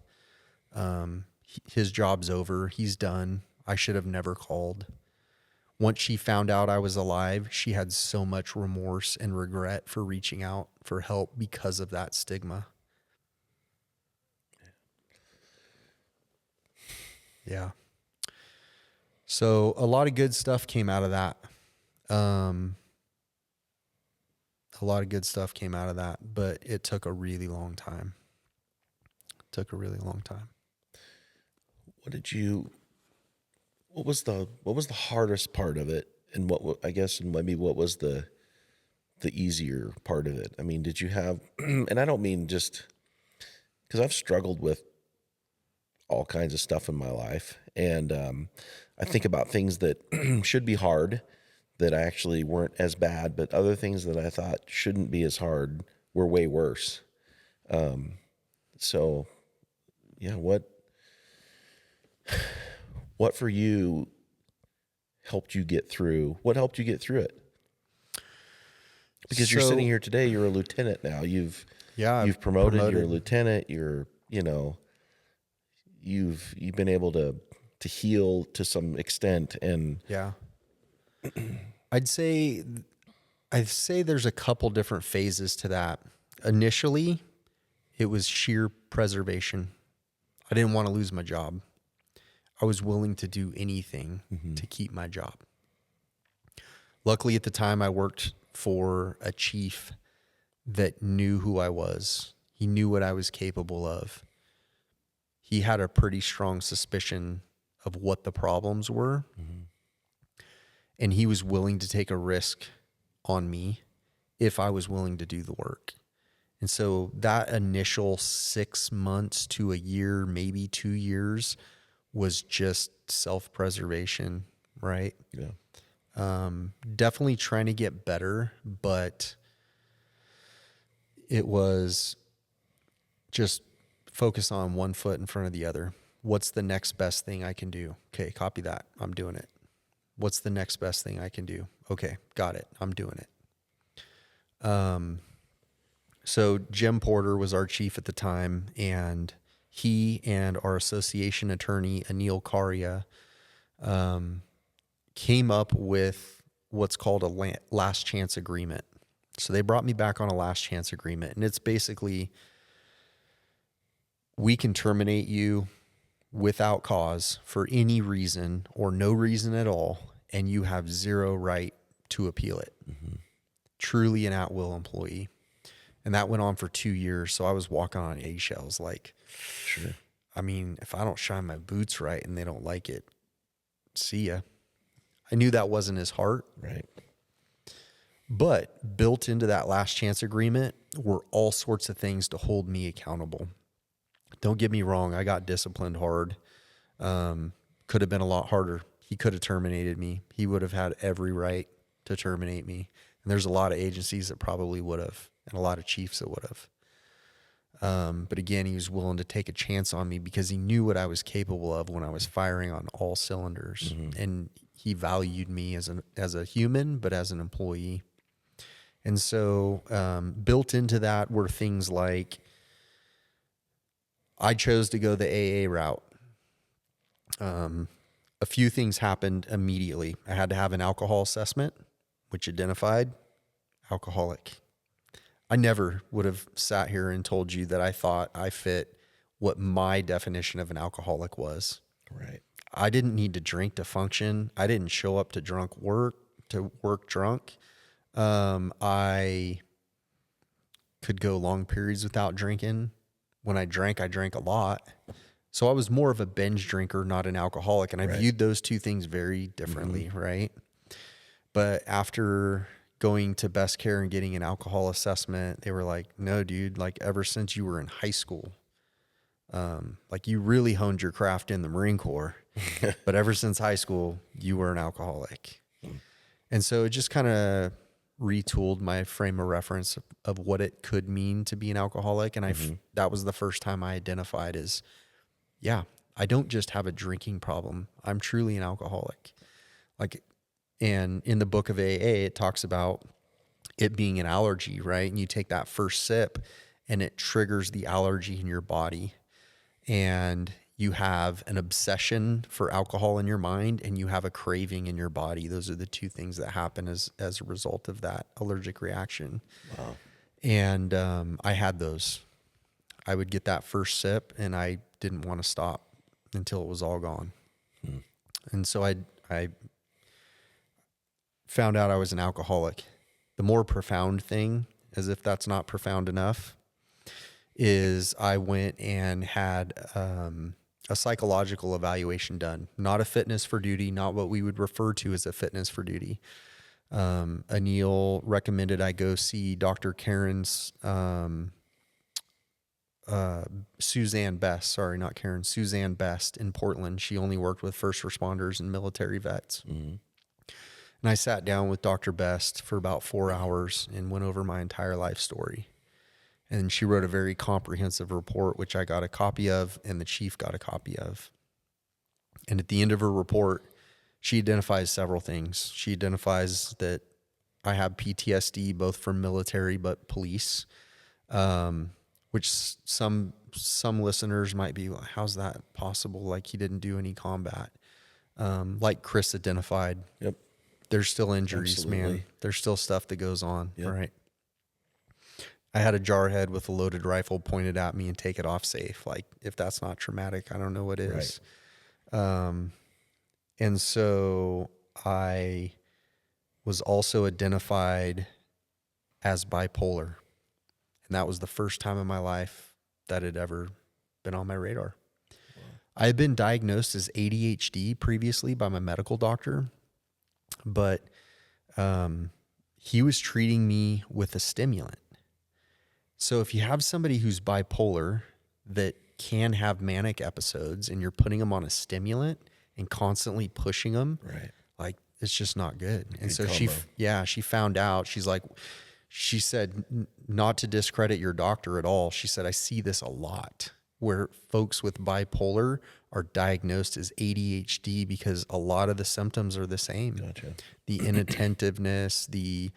His job's over. He's done. I should have never called. Once she found out I was alive, she had so much remorse and regret for reaching out for help because of that stigma. Yeah. So a lot of good stuff came out of that. A lot of good stuff came out of that, but it took a really long time. What was the hardest part of it? And maybe what was the easier part of it? I mean, did you have, and I don't mean just, because I've struggled with all kinds of stuff in my life. And I think about things that should be hard that actually weren't as bad, but other things that I thought shouldn't be as hard were way worse. So yeah, what for you helped you get through? What helped you get through it? Because you're sitting here today, you're a lieutenant now. You've promoted, you're a lieutenant, you've been able to heal to some extent. And yeah, I'd say there's a couple different phases to that. Initially, it was sheer preservation. I didn't want to lose my job. I was willing to do anything to keep my job. Luckily, at the time, I worked for a chief that knew who I was. He knew what I was capable of. He had a pretty strong suspicion of what the problems were. And he was willing to take a risk on me if I was willing to do the work. And so that initial 6 months to a year, maybe 2 years, was just self-preservation, right? yeah, Definitely trying to get better, but it was just focus on one foot in front of the other. What's the next best thing I can do? Okay, copy that. I'm doing it. What's the next best thing I can do? Okay, got it. I'm doing it. So Jim Porter was our chief at the time, and he and our association attorney, Anil Karia, came up with what's called a last chance agreement. So they brought me back on a last chance agreement, and it's basically, we can terminate you without cause for any reason or no reason at all, and you have zero right to appeal it. Mm-hmm. Truly an at-will employee. And that went on for 2 years. So I was walking on eggshells. Like, Sure. I mean, if I don't shine my boots right and they don't like it, see ya. I knew that wasn't his heart. Right. But built into that last chance agreement were all sorts of things to hold me accountable. Don't get me wrong. I got disciplined hard. Could have been a lot harder. He could have terminated me. He would have had every right to terminate me. And there's a lot of agencies that probably would have, and a lot of chiefs that would have. But again, he was willing to take a chance on me because he knew what I was capable of when I was firing on all cylinders. Mm-hmm. And he valued me as a human, but as an employee. And so built into that were things like, I chose to go the AA route. A few things happened immediately. I had to have an alcohol assessment, which identified alcoholic. I never would have sat here and told you that I thought I fit what my definition of an alcoholic was. Right. I didn't need to drink to function. I didn't show up to work drunk. I could go long periods without drinking. When I drank a lot. So I was more of a binge drinker, not an alcoholic. And I viewed those two things very differently, mm-hmm. right? But after going to Best Care and getting an alcohol assessment, they were like, no, dude, like ever since you were in high school, like you really honed your craft in the Marine Corps, but ever since high school, you were an alcoholic. And so it just kind of retooled my frame of reference of what it could mean to be an alcoholic. And mm-hmm. that was the first time I identified as, yeah, I don't just have a drinking problem. I'm truly an alcoholic. Like, and in the book of AA, it talks about it being an allergy, right? And you take that first sip and it triggers the allergy in your body. And you have an obsession for alcohol in your mind and you have a craving in your body. Those are the two things that happen as a result of that allergic reaction. Wow. And I had those. I would get that first sip and I didn't want to stop until it was all gone. And so I found out I was an alcoholic. The more profound thing, as if that's not profound enough, is I went and had a psychological evaluation done, not a fitness for duty, not what we would refer to as a fitness for duty. Anil recommended I go see Dr. Karen's, Suzanne Best in Portland. She only worked with first responders and military vets. Mm-hmm. And I sat down with Dr. Best for about 4 hours and went over my entire life story. And she wrote a very comprehensive report, which I got a copy of, and the chief got a copy of. And at the end of her report, she identifies several things. She identifies that I have PTSD, both from military but police, which some listeners might be, how's that possible? Like he didn't do any combat. Like Chris identified, yep. There's still injuries, absolutely. Man. There's still stuff that goes on, yep. Right? I had a jarhead with a loaded rifle pointed at me and take it off safe. Like if that's not traumatic, I don't know what is. Right. And so I was also identified as bipolar. And that was the first time in my life that had ever been on my radar. Wow. I had been diagnosed as ADHD previously by my medical doctor, but he was treating me with a stimulant. So if you have somebody who's bipolar that can have manic episodes and you're putting them on a stimulant and constantly pushing them, right? Like it's just not good. And so combo. She found out. She said, not to discredit your doctor at all. She said, I see this a lot where folks with bipolar are diagnosed as ADHD because a lot of the symptoms are the same. Gotcha. The inattentiveness, the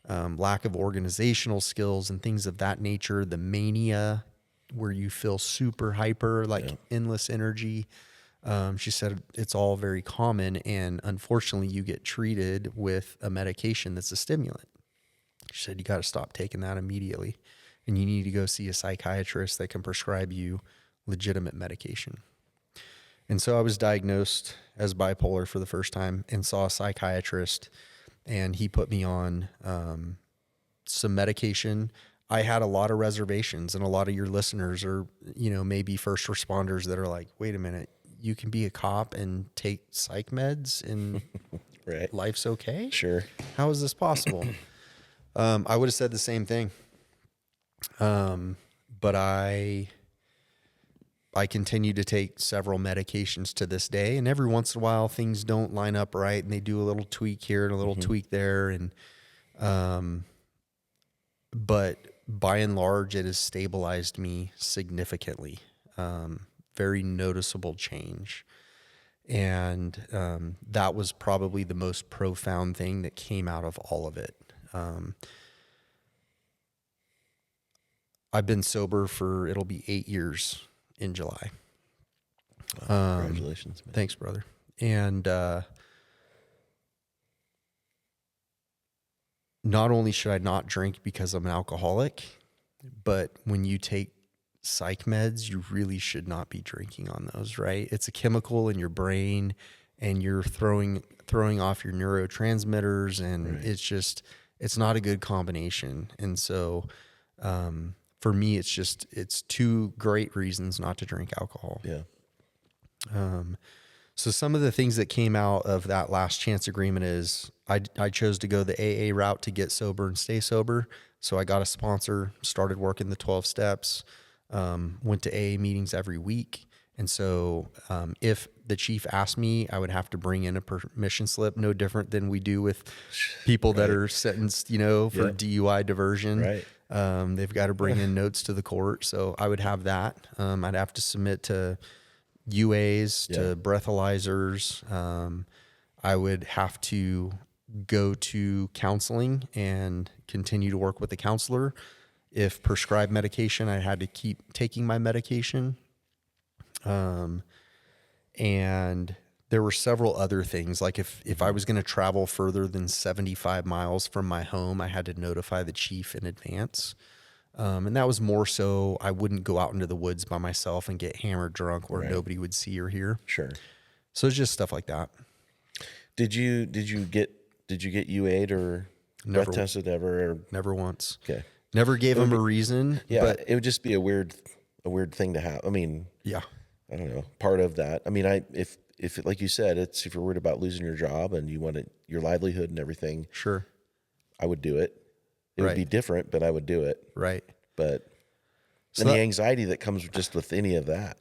lack of organizational skills and things of that nature, the mania where you feel super hyper, like endless energy. She said it's all very common, and unfortunately you get treated with a medication that's a stimulant. She said you got to stop taking that immediately, and you need to go see a psychiatrist that can prescribe you legitimate medication. And so I was diagnosed as bipolar for the first time and saw a psychiatrist, and he put me on some medication. I had a lot of reservations, and a lot of your listeners are, maybe first responders that are like, wait a minute, you can be a cop and take psych meds and right. life's okay? Sure. How is this possible? I would have said the same thing. But I continue to take several medications to this day, and every once in a while things don't line up right, and they do a little tweak here and a little tweak there. And, but by and large, it has stabilized me significantly. Very noticeable change. And, that was probably the most profound thing that came out of all of it. I've been sober it'll be 8 years in July. Congratulations, man. Thanks, brother. And, not only should I not drink because I'm an alcoholic, but when you take psych meds, you really should not be drinking on those, right? It's a chemical in your brain, and you're throwing off your neurotransmitters, and it's not a good combination. And so, for me, it's two great reasons not to drink alcohol. Yeah. So some of the things that came out of that last chance agreement is I chose to go the AA route to get sober and stay sober. So I got a sponsor, started working the 12 steps, went to AA meetings every week. And so, if the chief asked me, I would have to bring in a permission slip, no different than we do with people that are sentenced, for DUI diversion. Right. They've got to bring in notes to the court. So I would have that. I'd have to submit to UAs, to breathalyzers. I would have to go to counseling and continue to work with the counselor. If prescribed medication, I had to keep taking my medication. And there were several other things. Like if I was going to travel further than 75 miles from my home, I had to notify the chief in advance. And that was more so I wouldn't go out into the woods by myself and get hammered drunk where nobody would see or hear. Sure. So it's just stuff like that. Did you get UA'd or breath tested ever? Or? Never once. Okay. Never gave him a reason. Yeah. But it would just be a weird thing to have. I mean, yeah, I don't know, part of that. I mean, if like you said, if you're worried about losing your job and you want your livelihood and everything, sure, I would do it. It would be different, but I would do it. Right. But the anxiety that comes just with any of that.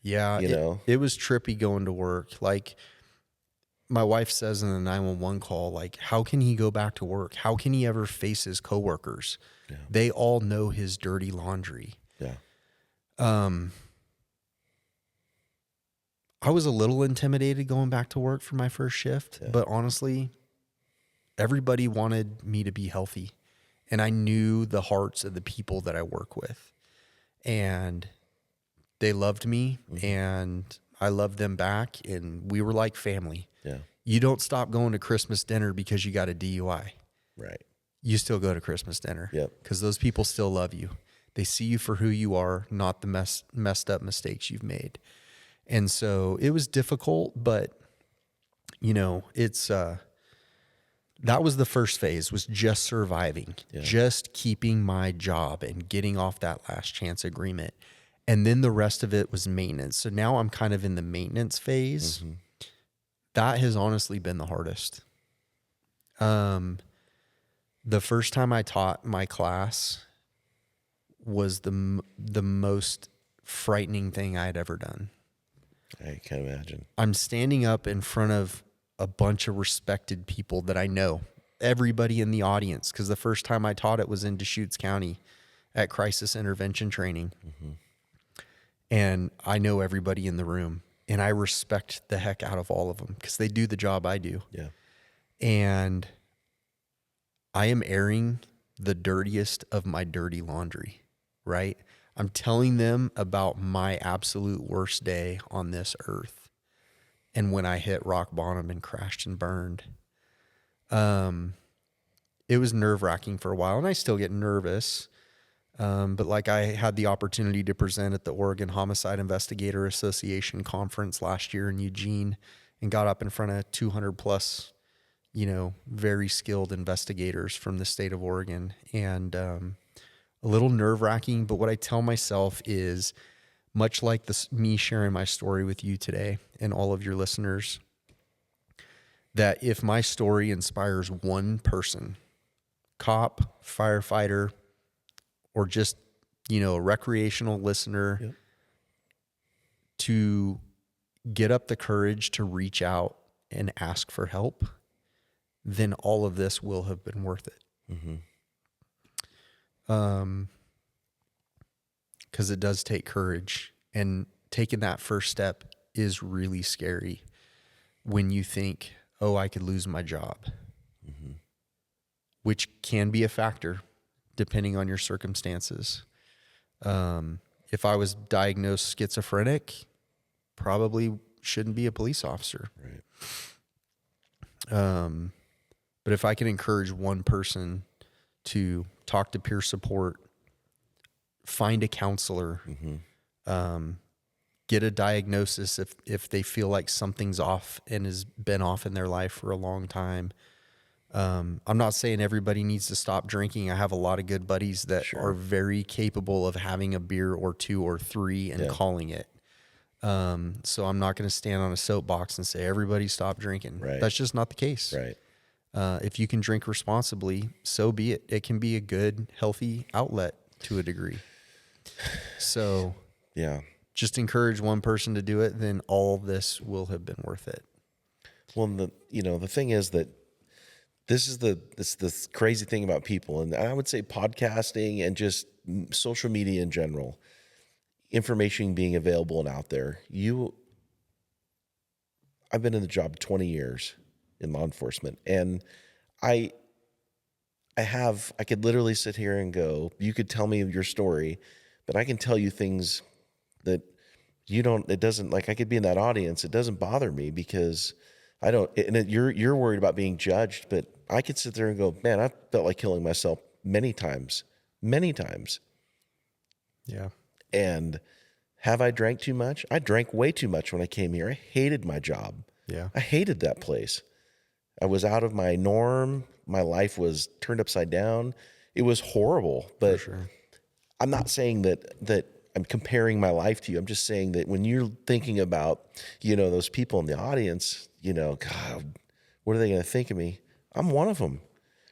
Yeah. It was trippy going to work. Like my wife says in the 911 call, like, how can he go back to work? How can he ever face his coworkers? Yeah. They all know his dirty laundry. Yeah. I was a little intimidated going back to work for my first shift, but honestly, everybody wanted me to be healthy, and I knew the hearts of the people that I work with, and they loved me, and I loved them back, and we were like family. Yeah. You don't stop going to Christmas dinner because you got a DUI. Right. You still go to Christmas dinner. Yep. Because those people still love you. They see you for who you are, not the messed up mistakes you've made. And so it was difficult, but it's, that was the first phase, was just surviving, just keeping my job and getting off that last chance agreement. And then the rest of it was maintenance. So now I'm kind of in the maintenance phase. Mm-hmm. That has honestly been the hardest. The first time I taught my class was the most frightening thing I had ever done. I can imagine. I'm standing up in front of a bunch of respected people that I know, everybody in the audience, because the first time I taught it was in Deschutes County at crisis intervention training. Mm-hmm. And I know everybody in the room, and I respect the heck out of all of them because they do the job I do. Yeah. And I am airing the dirtiest of my dirty laundry, right? I'm telling them about my absolute worst day on this earth and when I hit rock bottom and crashed and burned. It was nerve-wracking for a while, and I still get nervous. But like I had the opportunity to present at the Oregon Homicide Investigator Association conference last year in Eugene and got up in front of 200 plus, very skilled investigators from the state of Oregon, and a little nerve-wracking. But what I tell myself is, much like me sharing my story with you today and all of your listeners, that if my story inspires one person, cop, firefighter, or just, a recreational listener, Yep. to get up the courage to reach out and ask for help, then all of this will have been worth it. Mm-hmm. Because it does take courage, and taking that first step is really scary when you think, oh, I could lose my job, which can be a factor depending on your circumstances. If I was diagnosed schizophrenic, probably shouldn't be a police officer. Right. But if I can encourage one person to talk to peer support, find a counselor, get a diagnosis if they feel like something's off and has been off in their life for a long time. I'm not saying everybody needs to stop drinking. I have a lot of good buddies that are very capable of having a beer or two or three and calling it. So I'm not going to stand on a soapbox and say, everybody stop drinking. Right. That's just not the case. Right. If you can drink responsibly, so be it. It can be a good, healthy outlet to a degree. So Yeah. just encourage one person to do it, then all this will have been worth it. Well, the thing is that this is this crazy thing about people, and I would say podcasting and just social media in general, information being available and out there. I've been in the job 20 years in law enforcement, and I could literally sit here and go, you could tell me your story, but I can tell you things that it doesn't, like, I could be in that audience. It doesn't bother me because I don't, and you're worried about being judged, but I could sit there and go, man, I felt like killing myself many times. Yeah. And have I drank too much? I drank way too much when I came here. I hated my job. Yeah. I hated that place. I was out of my norm. My life was turned upside down. It was horrible, but I'm not saying that I'm comparing my life to you. I'm just saying that when you're thinking about, those people in the audience, God, what are they going to think of me? I'm one of them.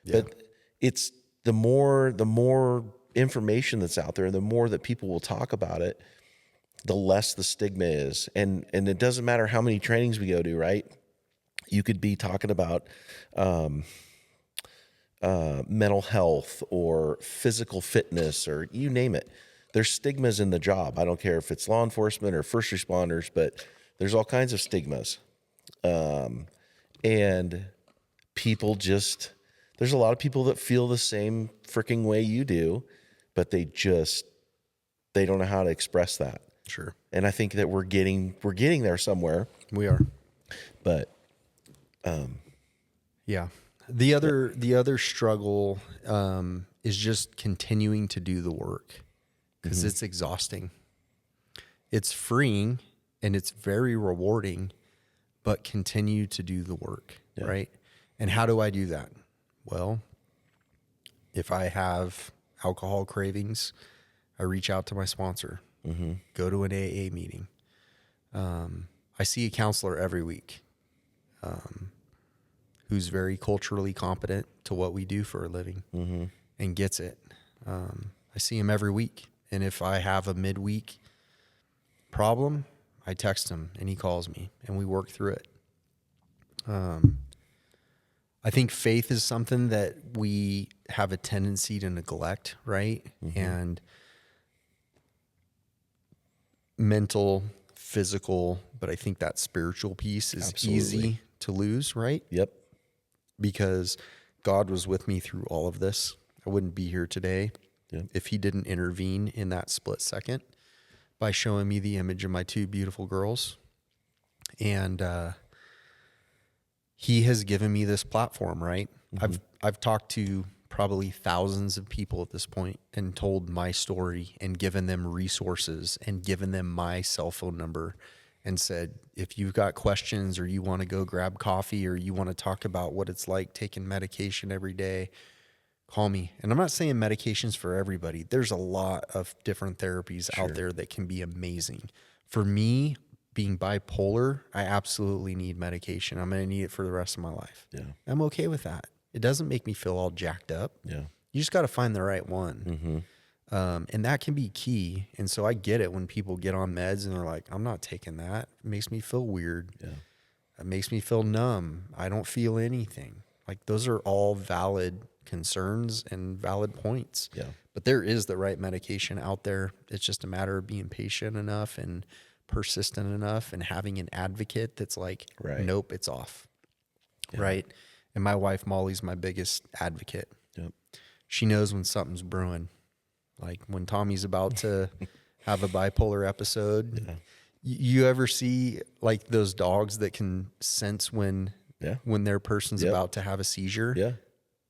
Yeah. But it's the more information that's out there, the more that people will talk about it, the less the stigma is. And it doesn't matter how many trainings we go to, right? You could be talking about mental health or physical fitness or you name it. There's stigmas in the job. I don't care if it's law enforcement or first responders, but there's all kinds of stigmas. And people there's a lot of people that feel the same freaking way you do, but they don't know how to express that. Sure. And I think that we're getting there somewhere. We are. But yeah. The other struggle is just continuing to do the work, because it's exhausting. It's freeing and it's very rewarding, but continue to do the work, right? And how do I do that? Well, if I have alcohol cravings, I reach out to my sponsor, go to an AA meeting. I see a counselor every week who's very culturally competent to what we do for a living and gets it. I see him every week. And if I have a midweek problem, I text him and he calls me and we work through it. I think faith is something that we have a tendency to neglect, right? And mental, physical, but I think that spiritual piece is easy to lose, right? Yep. Because God was with me through all of this. I wouldn't be here today if he didn't intervene in that split second by showing me the image of my two beautiful girls. And he has given me this platform, right? I've talked to probably thousands of people at this point and told my story and given them resources and given them my cell phone number and said, if you've got questions or you want to go grab coffee or you want to talk about what it's like taking medication every day, call me. And I'm not saying medication's for everybody. There's a lot of different therapies out there that can be amazing. For me, being bipolar, I absolutely need medication. I'm going to need it for the rest of my life. Yeah. I'm okay with that. It doesn't make me feel all jacked up. Yeah. You just got to find the right one. And that can be key. And so I get it when people get on meds and they're like, I'm not taking that. It makes me feel weird. Yeah. It makes me feel numb. I don't feel anything. Like those are all valid concerns and valid points. Yeah. But there is the right medication out there. It's just a matter of being patient enough and persistent enough and having an advocate that's like, nope, it's off. Right. And my wife, Molly's my biggest advocate. Yep. She knows when something's brewing. Like when Tommy's about to have a bipolar episode. Yeah. You ever see like those dogs that can sense when their person's about to have a seizure? Yeah.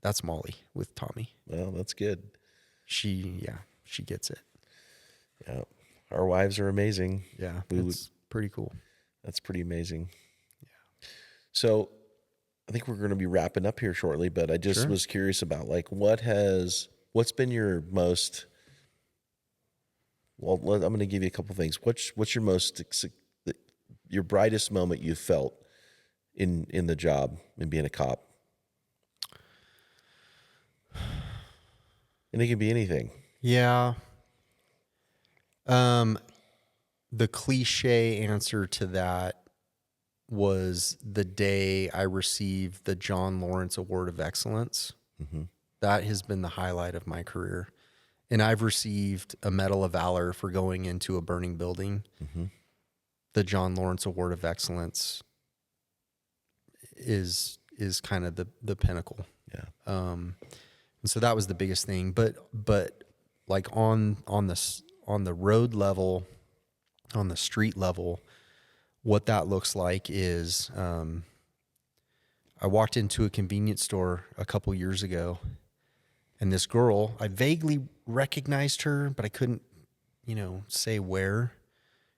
That's Molly with Tommy. Well, that's good. She gets it. Yeah. Our wives are amazing. Yeah. It's pretty cool. That's pretty amazing. Yeah. So I think we're going to be wrapping up here shortly, but I just was curious about like, what's been your most, well, I'm going to give you a couple things. What's your brightest moment you felt in the job and being a cop? And it can be anything. Yeah. The cliche answer to that was the day I received the John Lawrence Award of Excellence. That has been the highlight of my career. And I've received a Medal of Valor for going into a burning building. The John Lawrence Award of Excellence is kind of the pinnacle. Yeah. And so that was the biggest thing. But like on the road level, on the street level, what that looks like is I walked into a convenience store a couple years ago, and this girl, I vaguely recognized her, but I couldn't, say where.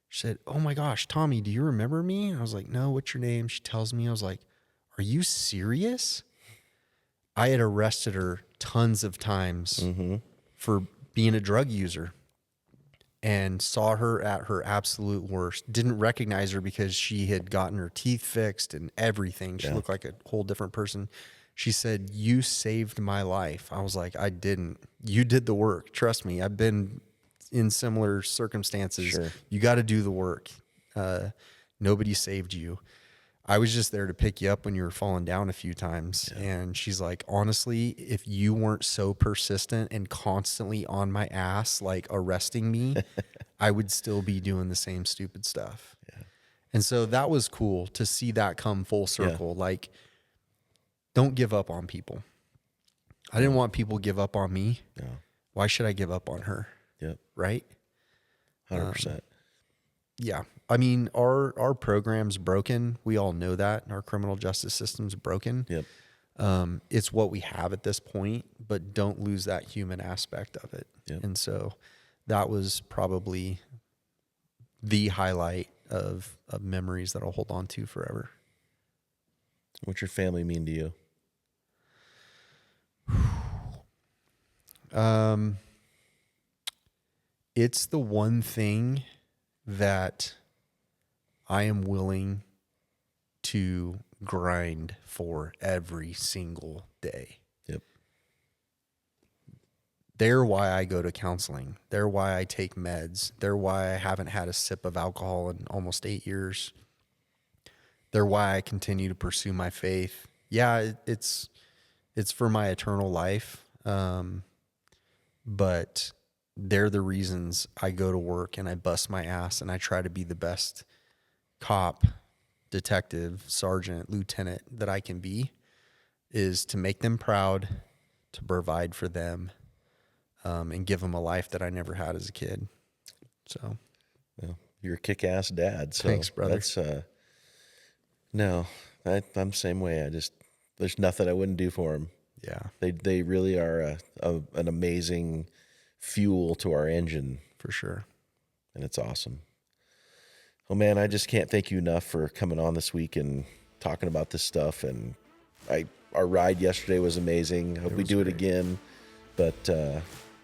She said, "Oh my gosh, Tommy, do you remember me?" And I was like, "No, what's your name?" She tells me. I was like, "Are you serious?" I had arrested her tons of times for being a drug user and saw her at her absolute worst. Didn't recognize her because she had gotten her teeth fixed and everything. She looked like a whole different person. She said, "You saved my life." I was like, "I didn't. You did the work. Trust me. I've been in similar circumstances. Sure. You got to do the work. Nobody saved you. I was just there to pick you up when you were falling down a few times." Yeah. And she's like, "Honestly, if you weren't so persistent and constantly on my ass, like arresting me, I would still be doing the same stupid stuff." Yeah. And so that was cool to see that come full circle. Yeah. Like, don't give up on people. I didn't want people to give up on me. No. Why should I give up on her? Yep. Right? 100%. Yeah. I mean, our program's broken. We all know that. Our criminal justice system's broken. Yep. It's what we have at this point, but don't lose that human aspect of it. Yep. And so that was probably the highlight of memories that I'll hold on to forever. What's your family mean to you? It's the one thing that I am willing to grind for every single day. Yep. They're why I go to counseling. They're why I take meds. They're why I haven't had a sip of alcohol in almost 8 years. They're why I continue to pursue my faith. Yeah, it's for my eternal life. But they're the reasons I go to work and I bust my ass and I try to be the best cop, detective, sergeant, lieutenant that I can be. is to make them proud, to provide for them, and give them a life that I never had as a kid. So, well, you're a kick-ass dad. So thanks, brother. That's no, I'm the same way. There's nothing I wouldn't do for them. Yeah, They really are an amazing fuel to our engine, for sure. and it's awesome. Oh man, I just can't thank you enough for coming on this week and talking about this stuff. And our ride yesterday was amazing. Hope we do it again. But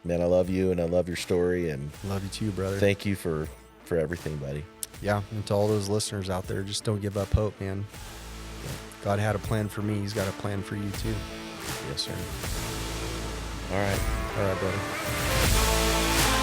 man, I love you and I love your story, and Love you too, brother. thank you for everything, buddy. Yeah, and to all those listeners out there, just don't give up hope, man. God had a plan for me. He's got a plan for you too. Yes, sir. All right. All right, brother.